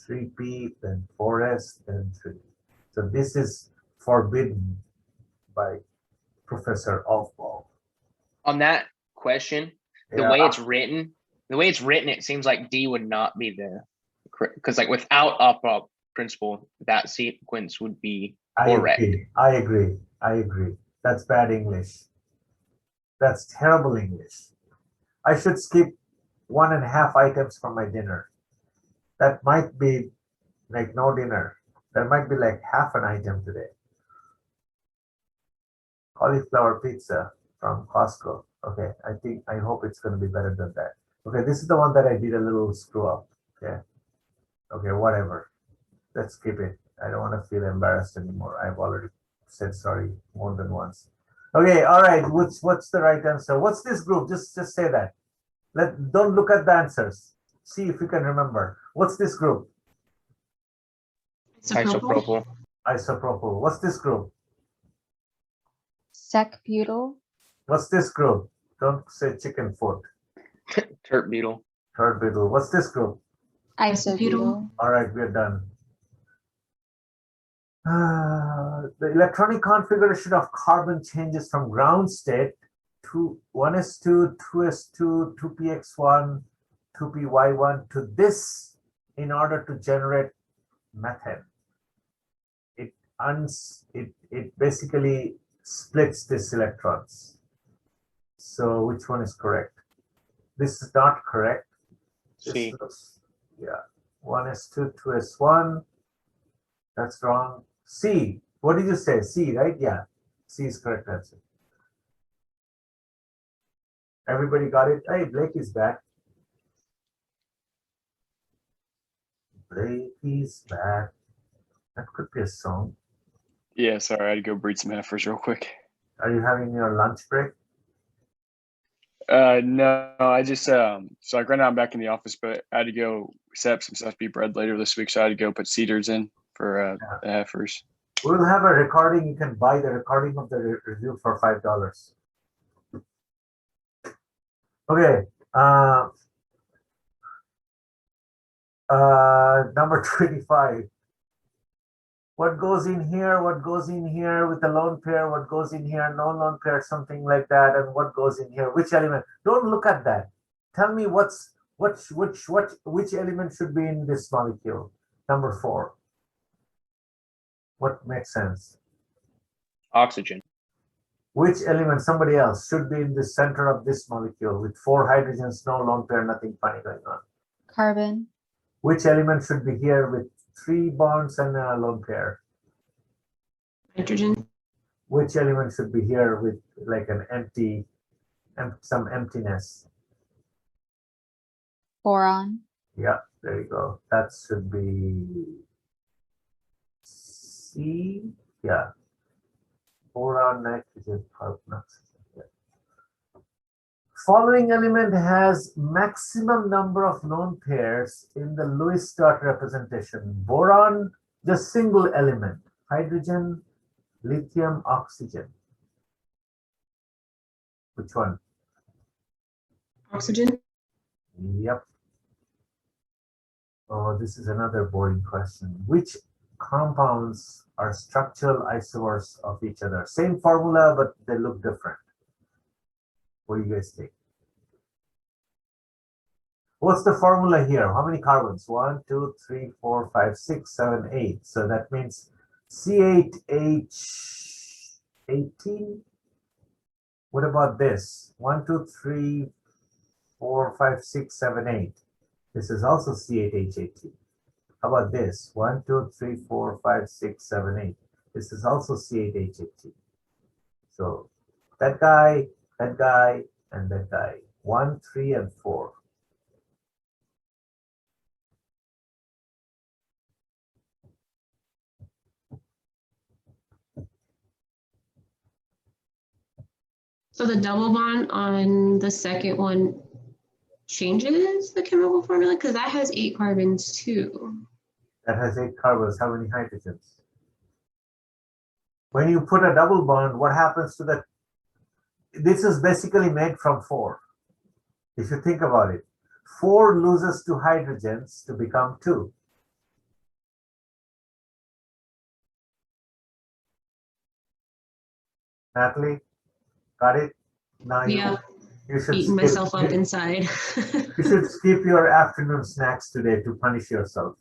3P, then 4S, then 3D. So this is forbidden by Professor Aufbau. On that question, the way it's written, it seems like D would not be the correct, because like without Aufbau principle, that sequence would be correct. I agree. That's bad English. That's terrible English. I should skip 1.5 items from my dinner. That might be like no dinner. That might be like half an item today. Cauliflower pizza from Costco. Okay, I hope it's going to be better than that. Okay, this is the one that I did a little screw up. Okay, whatever. Let's skip it. I don't want to feel embarrassed anymore. I've already said sorry more than once. Okay, all right. What's the right answer? What's this group? Just say that. Don't look at the answers. See if you can remember. What's this group? Isopropyl. Isopropyl. What's this group? Sec-butyl. What's this group? Don't say chicken foot. Tert butyl. Terbutyl. What's this group? Isobutyl. All right, we're done. The electronic configuration of carbon changes from ground state to 1s2, 2s2, 2px1, 2py1 to this in order to generate methane. It basically splits these electrons. So which one is correct? This is not correct. C. This looks, yeah, 1s2, 2s1. That's wrong. C. What did you say? C, right? Yeah. C is correct answer. Everybody got it? Hey, Blake is back. Blake is back. That could be a song. Yeah, sorry, I had to go breed some heifers real quick. Are you having your lunch break? No, I just so like right now I'm back in the office, but I had to go set up some stuff to be bred later this week, so I had to go put seeders in for the heifers. We'll have a recording. You can buy the recording of the review for $5. Okay. Number 25. What goes in here? What goes in here with a lone pair? What goes in here? No lone pair, something like that. And what goes in here? Which element? Don't look at that. Tell me which element should be in this molecule? Number 4. What makes sense? Oxygen. Which element, somebody else, should be in the center of this molecule with 4 hydrogens, no lone pair, nothing funny going on? Carbon. Which element should be here with 3 bonds and a lone pair? Nitrogen. Which element should be here with like an empty, some emptiness? Boron. Yeah, there you go. That should be C. Yeah. Boron, nitrogen, carbon, oxygen. Yeah. Following element has maximum number of lone pairs in the Lewis dot representation. Boron, the single element. Hydrogen, lithium, oxygen. Which one? Oxygen. Yep. Oh, this is another boring question. Which compounds are structural isomers of each other? Same formula, but they look different. What do you guys think? What's the formula here? How many carbons? 1, 2, 3, 4, 5, 6, 7, 8. So that means C8H18. What about this? 1, 2, 3, 4, 5, 6, 7, 8. This is also C8H18. How about this? 1, 2, 3, 4, 5, 6, 7, 8. This is also C8H18. So that guy, and that guy. 1, 3, and 4. So the double bond on the second one changes the chemical formula because that has 8 carbons too. That has 8 carbons. How many hydrogens? When you put a double bond, what happens to the? This is basically made from 4. If you think about it, 4 loses 2 hydrogens to become 2. Natalie, got it? Now Yeah, you should eating myself up inside. You should skip your afternoon snacks today to punish yourself.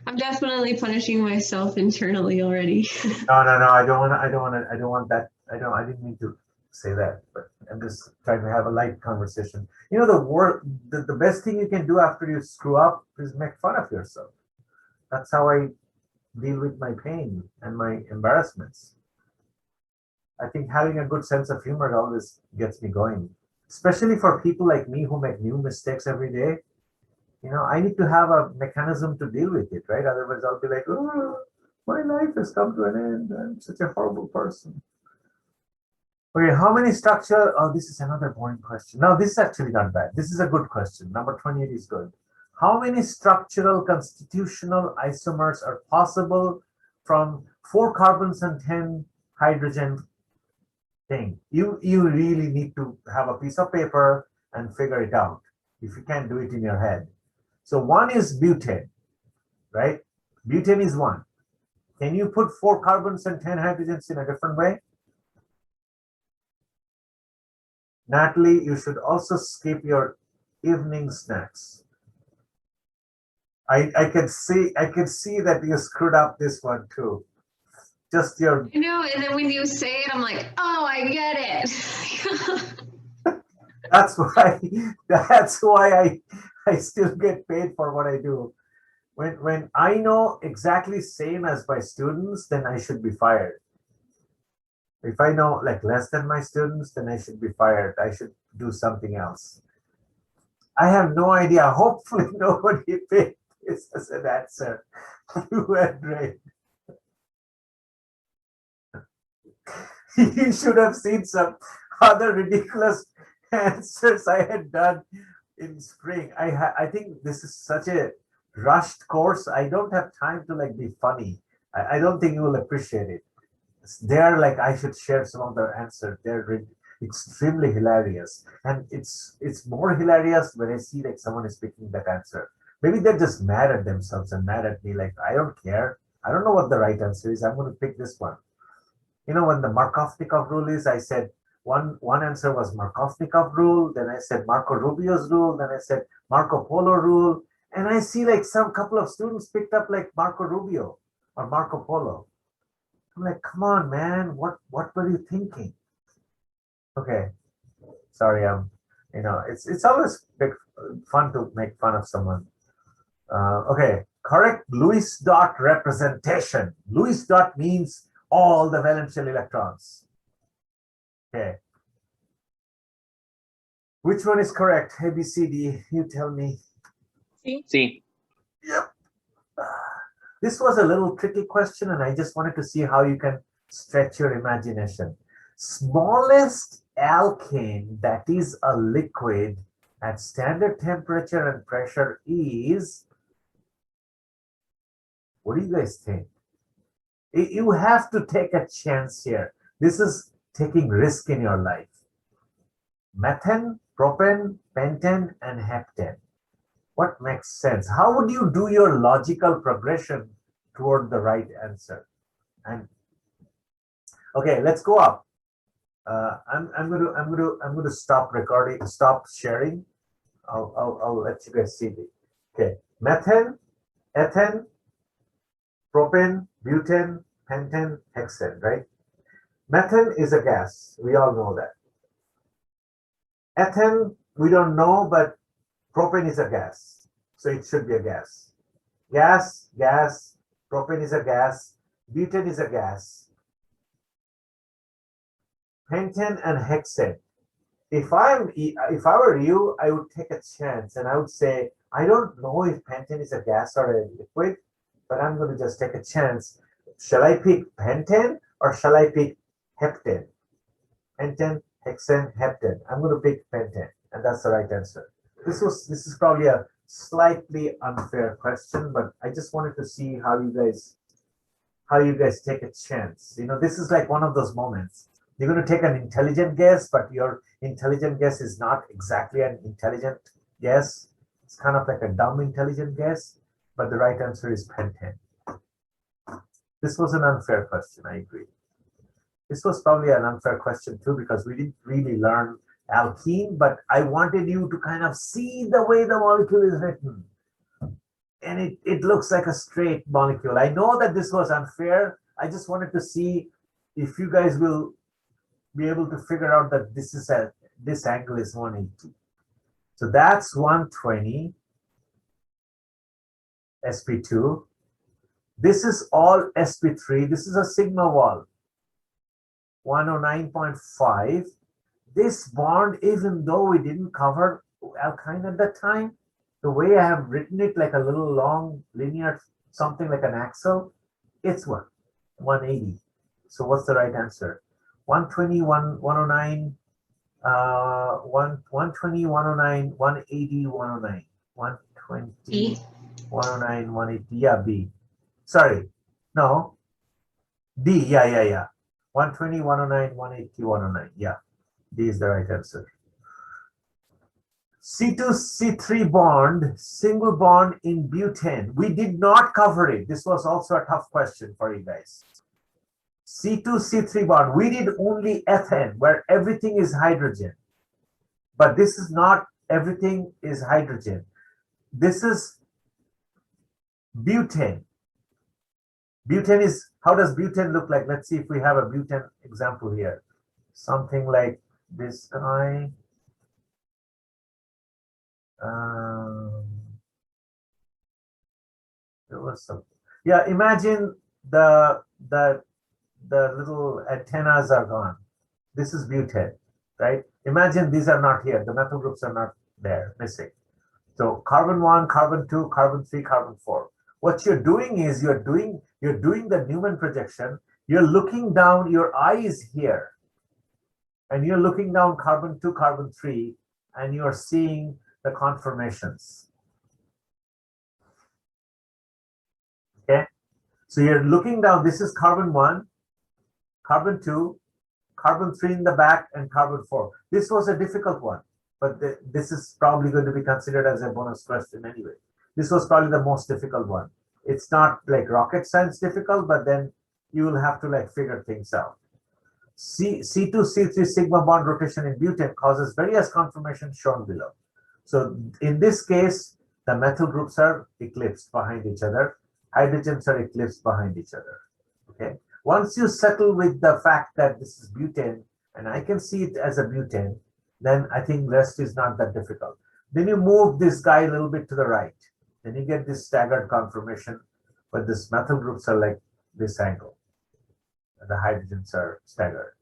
I'm definitely punishing myself internally already. No, I don't want that. I didn't mean to say that, but I'm just trying to have a light conversation. You know, the best thing you can do after you screw up is make fun of yourself. That's how I deal with my pain and my embarrassments. I think having a good sense of humor always gets me going, especially for people like me who make new mistakes every day. You know, I need to have a mechanism to deal with it, right? Otherwise, I'll be like, oh, my life has come to an end. I'm such a horrible person. Okay, how many structure? Oh, this is another boring question. No, this is actually not bad. This is a good question. Number 28 is good. How many structural constitutional isomers are possible from 4 carbons and 10 hydrogen thing? You really need to have a piece of paper and figure it out if you can't do it in your head. So 1 is butane, right? Butane is 1. Can you put 4 carbons and 10 hydrogens in a different way? Natalie, you should also skip your evening snacks. I can see that you screwed up this one too. Just your. You know, and then when you say it, I'm like, oh, I get it. That's why I still get paid for what I do. When I know exactly same as my students, then I should be fired. If I know like less than my students, then I should be fired. I should do something else. I have no idea. Hopefully nobody picked this as an answer. Blue and red. You should have seen some other ridiculous answers I had done in spring. I think this is such a rushed course. I don't have time to like be funny. I don't think you will appreciate it. They're like, I should share some of their answers. They're extremely hilarious, and it's more hilarious when I see like someone is picking that answer. Maybe they're just mad at themselves and mad at me. Like, I don't care. I don't know what the right answer is. I'm going to pick this one. You know, when the Markov-Nikov rule is, I said one answer was Markov-Nikov rule. Then I said Marco Rubio's rule. Then I said Marco Polo rule. And I see like some couple of students picked up like Marco Rubio or Marco Polo. I'm like, come on, man. What were you thinking? Okay. Sorry. It's always fun to make fun of someone. Okay. Correct Lewis dot representation. Lewis dot means all the valence shell electrons. Okay. Which one is correct? A, B, C, D. You tell me. C. Yep. This was a little tricky question, and I just wanted to see how you can stretch your imagination. Smallest alkane that is a liquid at standard temperature and pressure is, what do you guys think? You have to take a chance here. This is taking risk in your life. Methane, propane, pentane, and heptane. What makes sense? How would you do your logical progression toward the right answer? And okay, let's go up. I'm going to stop recording, stop sharing. I'll let you guys see it. Okay, methane, ethane, propane, butane, pentane, hexane, right? Methane is a gas. We all know that. Ethane, we don't know, but propane is a gas. So it should be a gas. Gas, propane is a gas, butane is a gas. Pentane and hexane. If I were you, I would take a chance and I would say, I don't know if pentane is a gas or a liquid, but I'm going to just take a chance. Shall I pick pentane or shall I pick heptane? Pentane, hexane, heptane. I'm going to pick pentane, and that's the right answer. This is probably a slightly unfair question, but I just wanted to see how you guys take a chance. You know, this is like one of those moments. You're going to take an intelligent guess, but your intelligent guess is not exactly an intelligent guess. It's kind of like a dumb intelligent guess, but the right answer is pentane. This was an unfair question, I agree. This was probably an unfair question too, because we didn't really learn alkene, but I wanted you to kind of see the way the molecule is written. And it looks like a straight molecule. I know that this was unfair. I just wanted to see if you guys will be able to figure out that this angle is 180. So that's 120 sp2. This is all sp3. This is a sigma wall, 109.5. This bond, even though we didn't cover alkyne at that time, the way I have written it like a little long linear, something like an axle, it's 180. So what's the right answer? 120, 109, 120, 109, 180, 109, 120, 109, 180. Yeah, B. Sorry, no. D. Yeah. 120, 109, 180, 109. Yeah, D is the right answer. C2C3 bond, single bond in butane. We did not cover it. This was also a tough question for you guys. C2C3 bond, we did only ethane, where everything is hydrogen. But this is not everything is hydrogen. This is butane. Butane is, how does butane look like? Let's see if we have a butane example here. Something like this guy. There was some, yeah, imagine the little antennas are gone. This is butane, right? Imagine these are not here. The methyl groups are not there, missing. So carbon 1, carbon 2, carbon 3, carbon 4. What you're doing is you're doing the Newman projection. You're looking down, your eye is here. And you're looking down carbon 2, carbon 3, and you're seeing the conformations. Okay? So you're looking down, this is carbon 1, carbon 2, carbon 3 in the back, and carbon 4. This was a difficult one, but this is probably going to be considered as a bonus question anyway. This was probably the most difficult one. It's not like rocket science difficult, but then you will have to like figure things out. C2C3 sigma bond rotation in butane causes various conformations shown below. So in this case, the methyl groups are eclipsed behind each other. Hydrogens are eclipsed behind each other. Okay. Once you settle with the fact that this is butane, and I can see it as a butane, then I think rest is not that difficult. Then you move this guy a little bit to the right. Then you get this staggered conformation, but this methyl groups are like this angle. And the hydrogens are staggered.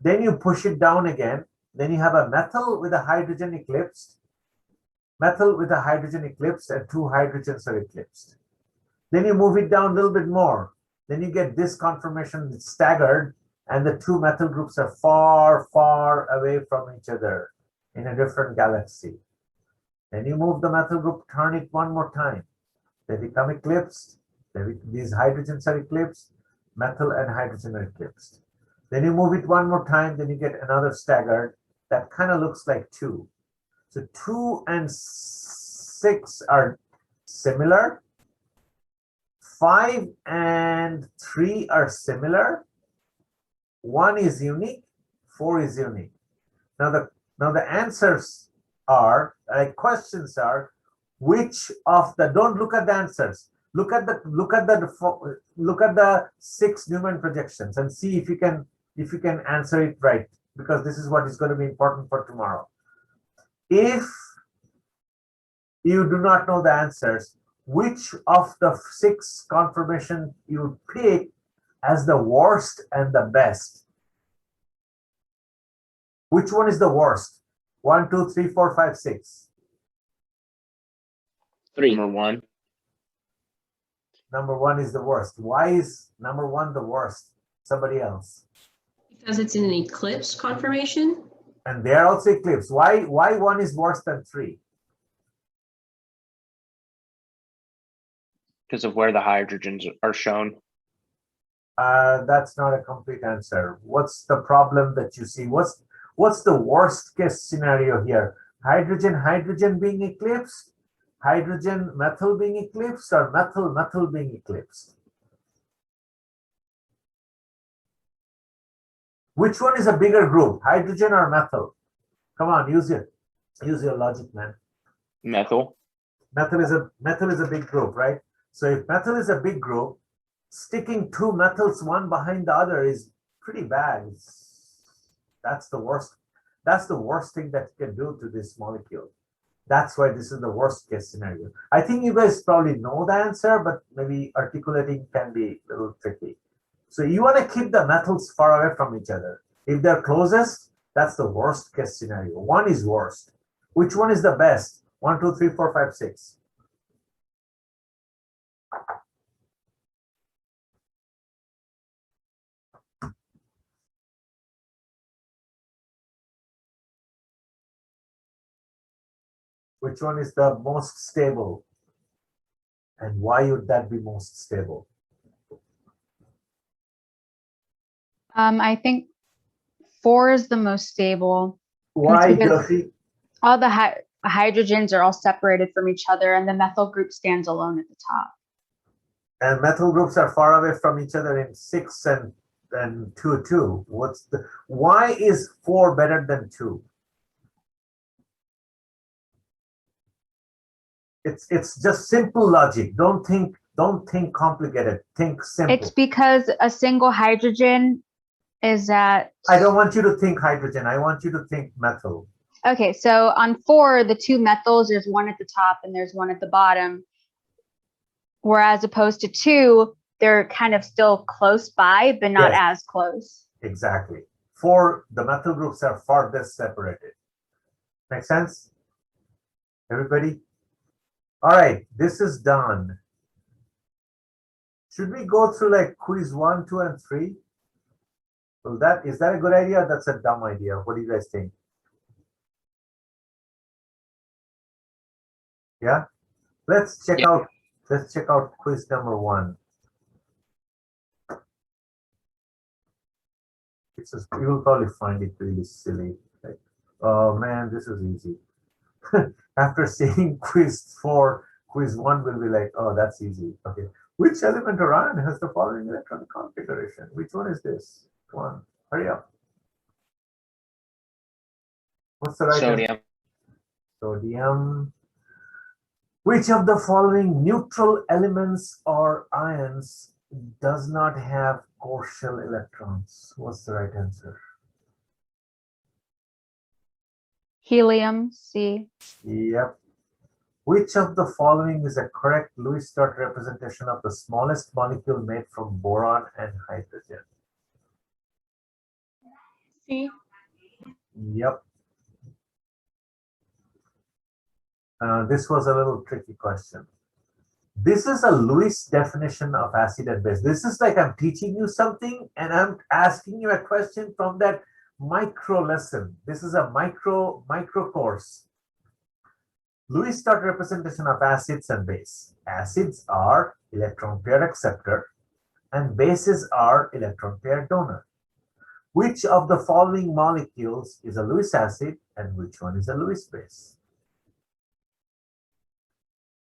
Then you push it down again. Then you have a methyl with a hydrogen eclipsed, methyl with a hydrogen eclipsed, and 2 hydrogens are eclipsed. Then you move it down a little bit more. Then you get this conformation staggered, and the 2 methyl groups are far, far away from each other in a different galaxy. Then you move the methyl group, turn it one more time. They become eclipsed. These hydrogens are eclipsed. Methyl and hydrogen are eclipsed. Then you move it one more time, then you get another staggered. That kind of looks like 2. So 2 and 6 are similar. 5 and 3 are similar. 1 is unique, 4 is unique. Now the answers are, questions are, which of the, don't look at the answers. Look at the 6 Newman projections and see if you can answer it right, because this is what is going to be important for tomorrow. If you do not know the answers, which of the 6 conformation you pick as the worst and the best? Which one is the worst? 1, 2, 3, 4, 5, 6. 3. Number 1. Number 1 is the worst. Why is number 1 the worst? Somebody else. Because it's in an eclipse conformation. And they're also eclipsed. Why 1 is worse than 3? Because of where the hydrogens are shown. That's not a complete answer. What's the problem that you see? What's the worst case scenario here? Hydrogen being eclipsed, hydrogen methyl being eclipsed, or methyl being eclipsed? Which one is a bigger group, hydrogen or methyl? Come on, use your logic, man. Methyl. Methyl is a big group, right? So if methyl is a big group, sticking 2 methyls one behind the other is pretty bad. That's the worst. That's the worst thing that you can do to this molecule. That's why this is the worst case scenario. I think you guys probably know the answer, but maybe articulating can be a little tricky. So you want to keep the methyls far away from each other. If they're closest, that's the worst case scenario. 1 is worst. Which one is the best? 1, 2, 3, 4, 5, 6. Which one is the most stable? And why would that be most stable? I think 4 is the most stable. Why, Because Josie? all the hydrogens are all separated from each other, and the methyl group stands alone at the top. And methyl groups are far away from each other in 6 and 2, 2. Why is 4 better than 2? It's just simple logic. Don't think complicated. Think simple. It's because a single hydrogen is at. I don't want you to think hydrogen. I want you to think methyl. Okay, so on 4, the 2 methyls, there's one at the top and there's one at the bottom. Whereas opposed to 2, they're kind of still close by, but not as close. Exactly. 4, the methyl groups are farthest separated. Make sense? Everybody? All right, this is done. Should we go through like quiz 1, 2, and 3? Well, is that a good idea? That's a dumb idea. What do you guys think? Yeah? Let's check out quiz number 1. You will probably find it really silly. Like, oh man, this is easy. After seeing quiz 4, quiz 1 will be like, oh, that's easy. Okay. Which element or ion has the following electronic configuration? Which one is this? Come on, hurry up. What's the right Sodium. answer? Sodium. Which of the following neutral elements or ions does not have core shell electrons? What's the right answer? Helium, C. Yep. Which of the following is a correct Lewis dot representation of the smallest molecule made from boron and hydrogen? C. Yep. This was a little tricky question. This is a Lewis definition of acid and base. This is like I'm teaching you something and I'm asking you a question from that micro lesson. This is a micro course. Lewis dot representation of acids and base. Acids are electron pair acceptor and bases are electron pair donor. Which of the following molecules is a Lewis acid and which one is a Lewis base?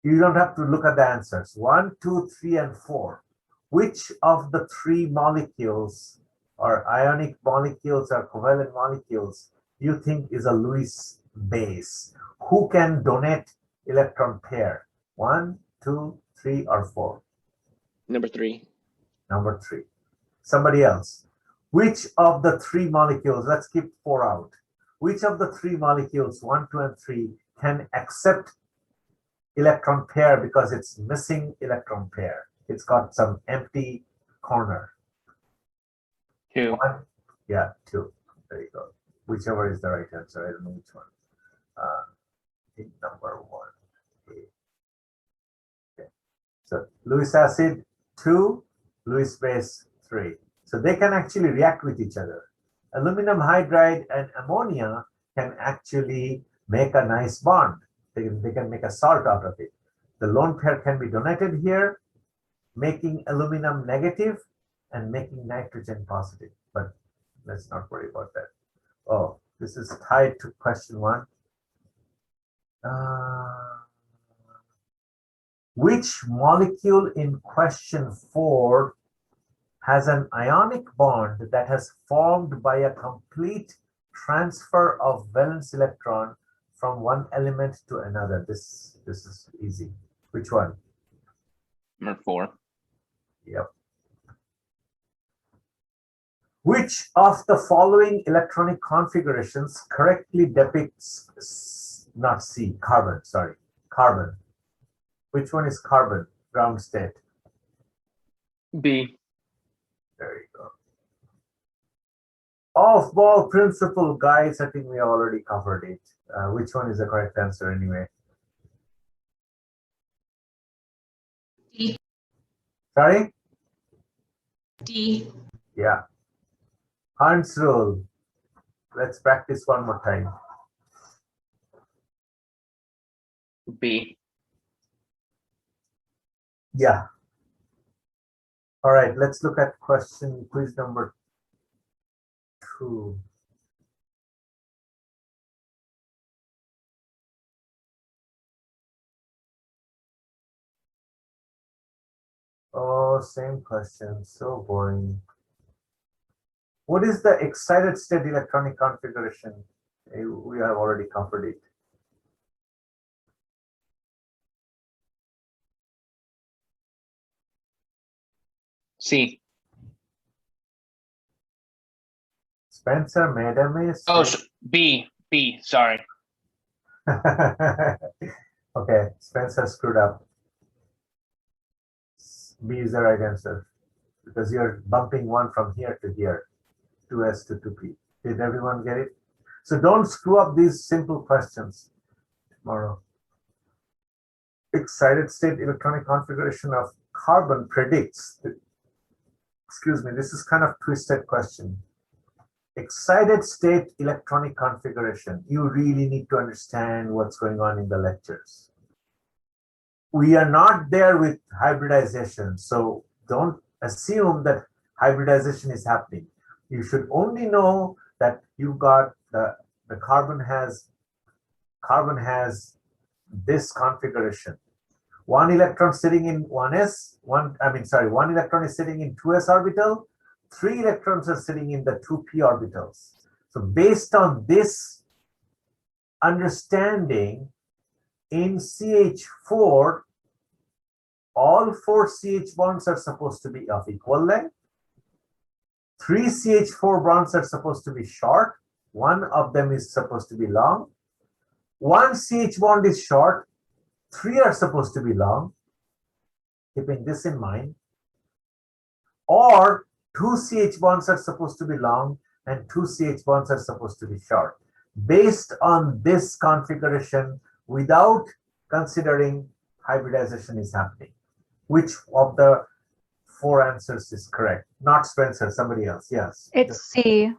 You don't have to look at the answers. 1, 2, 3, and 4. Which of the 3 molecules or ionic molecules or covalent molecules you think is a Lewis base? Who can donate electron pair? 1, 2, 3, or 4? Number 3. Number 3. Somebody else. Which of the 3 molecules, let's keep 4 out. Which of the 3 molecules, 1, 2, and 3, can accept electron pair because it's missing electron pair? It's got some empty corner. 2. 1, yeah, 2. There you go. Whichever is the right answer. I don't know which one. I think number 1. Okay. So Lewis acid 2, Lewis base 3. So they can actually react with each other. Aluminum hydride and ammonia can actually make a nice bond. They can make a salt out of it. The lone pair can be donated here, making aluminum negative and making nitrogen positive. But let's not worry about that. Oh, this is tied to question 1. Which molecule in question 4 has an ionic bond that has formed by a complete transfer of valence electron from one element to another? This is easy. Which one? Number 4. Yep. Which of the following electronic configurations correctly depicts, not C, carbon, sorry, carbon. Which one is carbon, ground state? B. There you go. Off-ball principle, guys, I think we already covered it. Which one is the correct answer anyway? D. Sorry? D. Yeah. Hunt's rule. Let's practice one more time. B. Yeah. All right, let's look at quiz number 2. Oh, same question. So boring. What is the excited state electronic configuration? We have already covered it. C. Spencer made a mistake. Oh, B. B. Sorry. Okay, Spencer screwed up. B is the right answer because you're bumping one from here to here, 2S to 2P. Did everyone get it? So don't screw up these simple questions tomorrow. Excited state electronic configuration of carbon predicts. Excuse me, this is kind of twisted question. Excited state electronic configuration. You really need to understand what's going on in the lectures. We are not there with hybridization, so don't assume that hybridization is happening. You should only know that you've got the carbon has this configuration. One electron sitting in 1s, one electron is sitting in 2s orbital, 3 electrons are sitting in the 2p orbitals. So based on this understanding, in CH4, all 4 CH bonds are supposed to be of equal length. 3 CH4 bonds are supposed to be short. One of them is supposed to be long. 1 CH bond is short. 3 are supposed to be long. Keeping this in mind. Or 2 CH bonds are supposed to be long and 2 CH bonds are supposed to be short. Based on this configuration, without considering hybridization is happening. Which of the 4 answers is correct? Not Spencer, somebody else. Yes. It's C.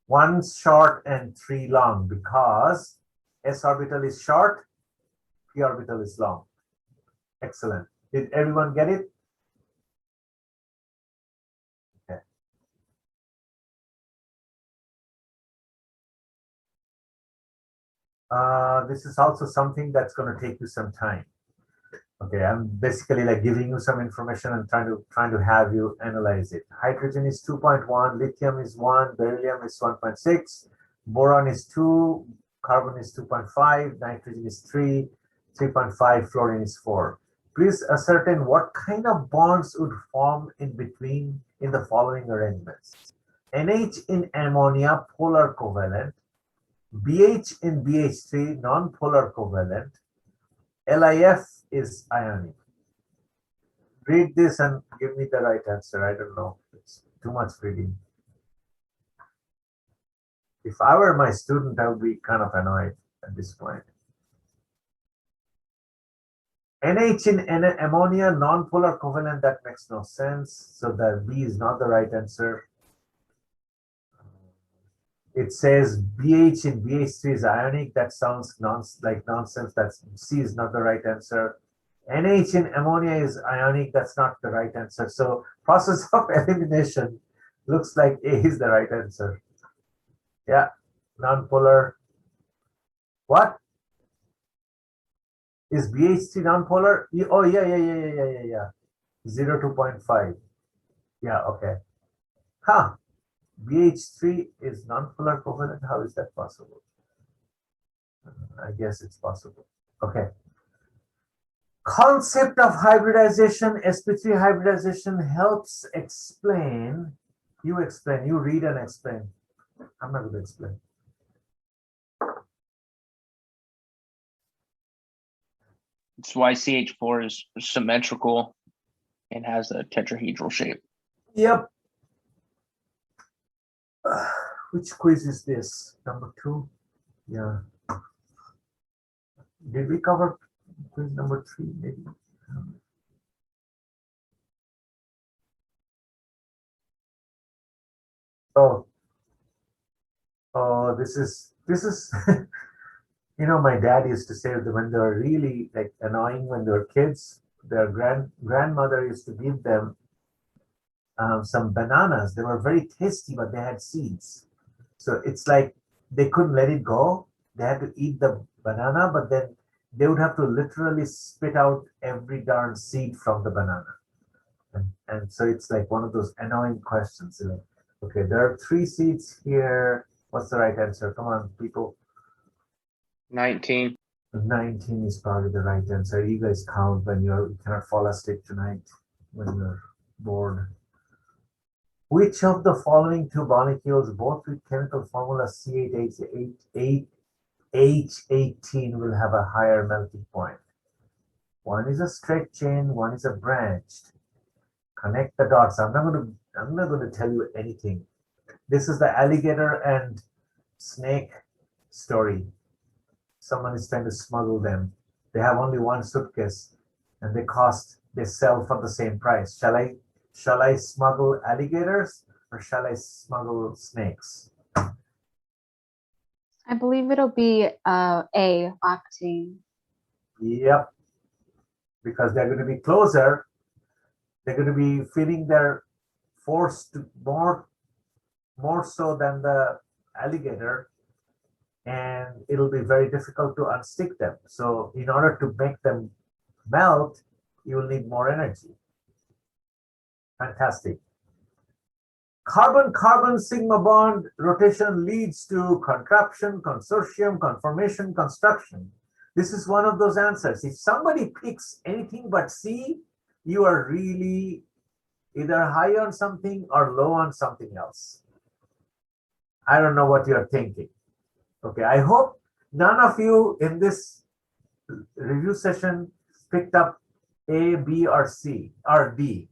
1 short and 3 long because s orbital is short, p orbital is long. Excellent. Did everyone get it? Okay. This is also something that's going to take you some time. Okay, I'm basically like giving you some information and trying to have you analyze it. Hydrogen is 2.1, lithium is 1, beryllium is 1.6, boron is 2, carbon is 2.5, nitrogen is 3, 3.5, fluorine is 4. Please ascertain what kind of bonds would form in between in the following arrangements. NH in ammonia, polar covalent, BH in BH3, non-polar covalent, LIF is ionic. Read this and give me the right answer. I don't know. It's too much reading. If I were my student, I would be kind of annoyed at this point. NH in ammonia, non-polar covalent, that makes no sense. So the B is not the right answer. It says BH in BH3 is ionic. That sounds like nonsense. That's C is not the right answer. NH in ammonia is ionic. That's not the right answer. So process of elimination looks like A is the right answer. Yeah, non-polar. What? Is BH3 non-polar? Oh, yeah. 0 to 0.5. Yeah, okay. Huh. BH3 is non-polar covalent. How is that possible? I guess it's possible. Okay. Concept of hybridization, sp3 hybridization helps explain. You explain, you read and explain. I'm not going to explain. It's why CH4 is symmetrical and has a tetrahedral shape. Yep. Which quiz is this? Number 2? Yeah. Did we cover quiz number 3? Maybe. Oh, this is you know, my dad used to say that when they were really like annoying when they were kids, their grandmother used to give them some bananas. They were very tasty, but they had seeds. So it's like they couldn't let it go. They had to eat the banana, but then they would have to literally spit out every darn seed from the banana. And so it's like one of those annoying questions. You know? Okay, there are 3 seats here. What's the right answer? Come on, people. 19. 19 is probably the right answer. You guys count when you cannot fall asleep tonight when you're bored. Which of the following 2 molecules, both with chemical formula Ch8H18, will have a higher melting point? One is a straight chain, one is a branched. Connect the dots. I'm not going to tell you anything. This is the alligator and snake story. Someone is trying to smuggle them. They have only 1 suitcase and they sell for the same price. Shall I smuggle alligators or shall I smuggle snakes? I believe it'll be A, octane. Yep. Because they're going to be closer. They're going to be feeling their force to more so than the alligator, and it'll be very difficult to unstick them. So in order to make them melt, you will need more energy. Fantastic. Carbon-carbon sigma bond rotation leads to contraption, consortium, conformation, construction. This is one of those answers. If somebody picks anything but C, you are really either high on something or low on something else. I don't know what you're thinking. Okay, I hope none of you in this review session picked up A, B, or C, or D.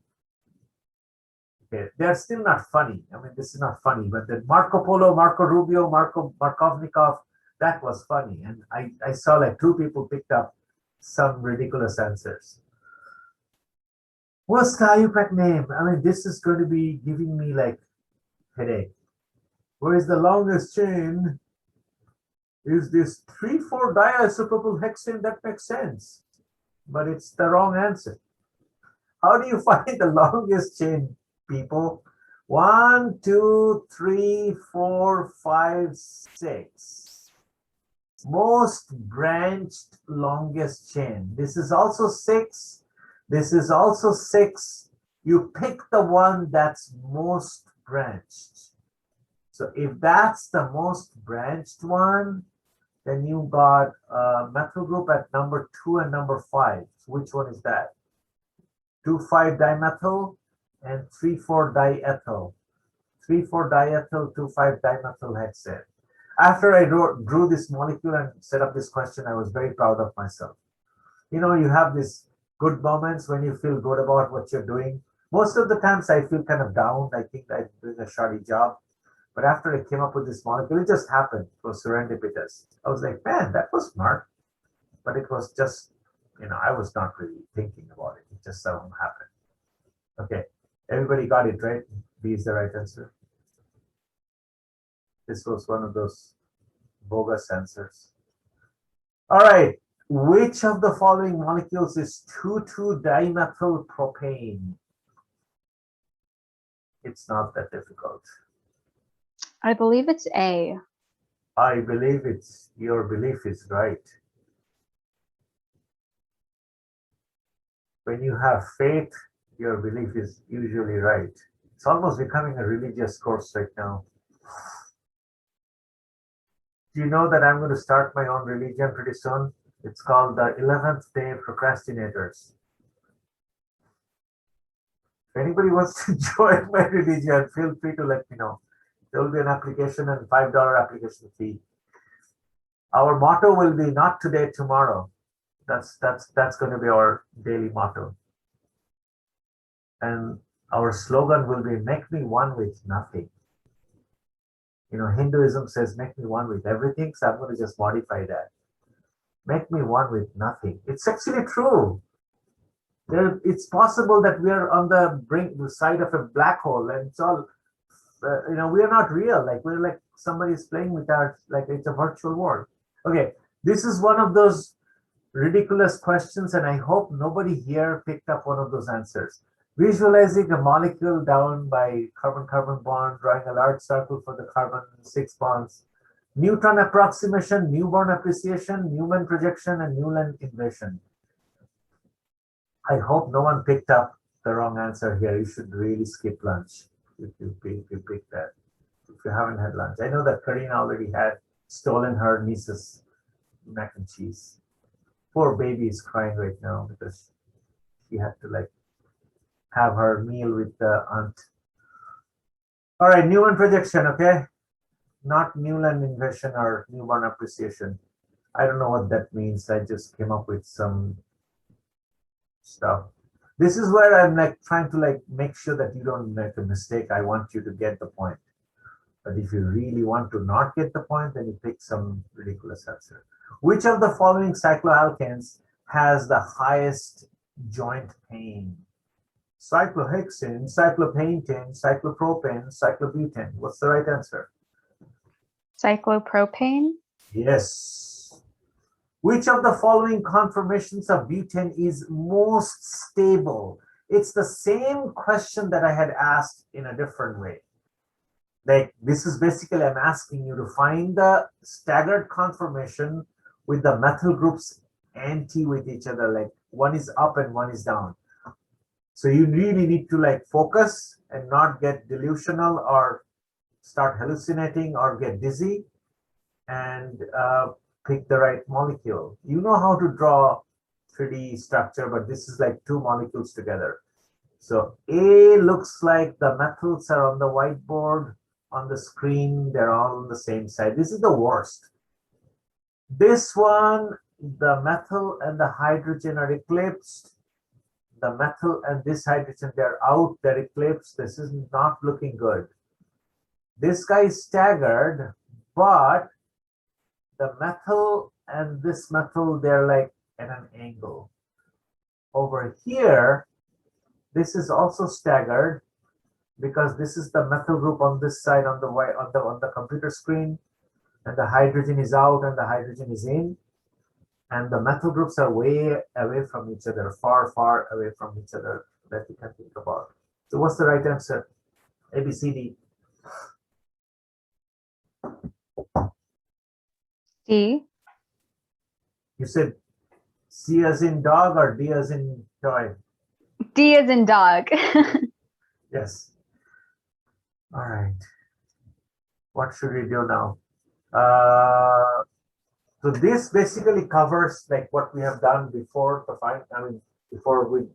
Okay, they're still not funny. I mean, this is not funny, but then Marco Polo, Marco Rubio, Markovnikov, that was funny. And I saw like 2 people picked up some ridiculous answers. What's the IUPAC name? I mean, this is going to be giving me like headache. Where is the longest chain? Is this 3,4-diisopropyl hexane? That makes sense, but it's the wrong answer. How do you find the longest chain, people? 1, 2, 3, 4, 5, 6. Most branched longest chain. This is also 6. This is also 6. You pick the one that's most branched. So if that's the most branched one, then you got a methyl group at number 2 and number 5. So which one is that? 2,5-dimethyl and 3,4-diethyl. 3,4-diethyl, 2,5-dimethyl hexane. After I drew this molecule and set up this question, I was very proud of myself. You know, you have these good moments when you feel good about what you're doing. Most of the times I feel kind of down. I think I'm doing a shoddy job. But after I came up with this molecule, it just happened. It was serendipitous. I was like, man, that was smart. But it was just, you know, I was not really thinking about it. It just so happened. Okay, everybody got it, right? B is the right answer. This was one of those bogus answers. All right, which of the following molecules is 2,2-dimethyl propane? It's not that difficult. I believe it's A. I believe your belief is right. When you have faith, your belief is usually right. It's almost becoming a religious course right now. Do you know that I'm going to start my own religion pretty soon? It's called the 11th Day Procrastinators. If anybody wants to join my religion, feel free to let me know. There will be an application and $5 application fee. Our motto will be not today, tomorrow. That's going to be our daily motto. And our slogan will be make me one with nothing. You know, Hinduism says make me one with everything, so I'm going to just modify that. Make me one with nothing. It's actually true. It's possible that we are on the side of a black hole, and it's all, you know, we are not real. Like we're like somebody's playing with our, like it's a virtual world. Okay, this is one of those ridiculous questions, and I hope nobody here picked up one of those answers. Visualizing a molecule down by carbon-carbon bond, drawing a large circle for the carbon 6 bonds, Newton approximation, Newborn appreciation, Newman projection, and Newland inversion. I hope no one picked up the wrong answer here. You should really skip lunch if you pick that. If you haven't had lunch. I know that Karina already had stolen her niece's mac and cheese. Poor baby is crying right now because she had to like have her meal with the aunt. All right, Newland projection, okay? Not Newland inversion or newborn appreciation. I don't know what that means. I just came up with some stuff. This is where I'm like trying to like make sure that you don't make a mistake. I want you to get the point. But if you really want to not get the point, then you pick some ridiculous answer. Which of the following cycloalkanes has the highest joint pain? Cyclohexane, cyclopaintane, cyclopropane, cyclobutane. What's the right answer? Cyclopropane. Yes. Which of the following conformations of butane is most stable? It's the same question that I had asked in a different way. Like this is basically I'm asking you to find the staggered conformation with the methyl groups anti with each other, like one is up and one is down. So you really need to like focus and not get delusional or start hallucinating or get dizzy and pick the right molecule. You know how to draw 3D structure, but this is like two molecules together. So A looks like the methyls are on the whiteboard. On the screen, they're all on the same side. This is the worst. This one, the methyl and the hydrogen are eclipsed. The methyl and this hydrogen, they're out, they're eclipsed. This is not looking good. This guy is staggered, but the methyl and this methyl, they're like at an angle. Over here, this is also staggered, because this is the methyl group on this side on the white on the computer screen, and the hydrogen is out and the hydrogen is in, and the methyl groups are way away from each other, far away from each other that you can think about. So what's the right answer? A, B, C, D. D. You said C as in dog or D as in toy? D as in dog. Yes. All right. What should we do now? So this basically covers like what we have done before the before we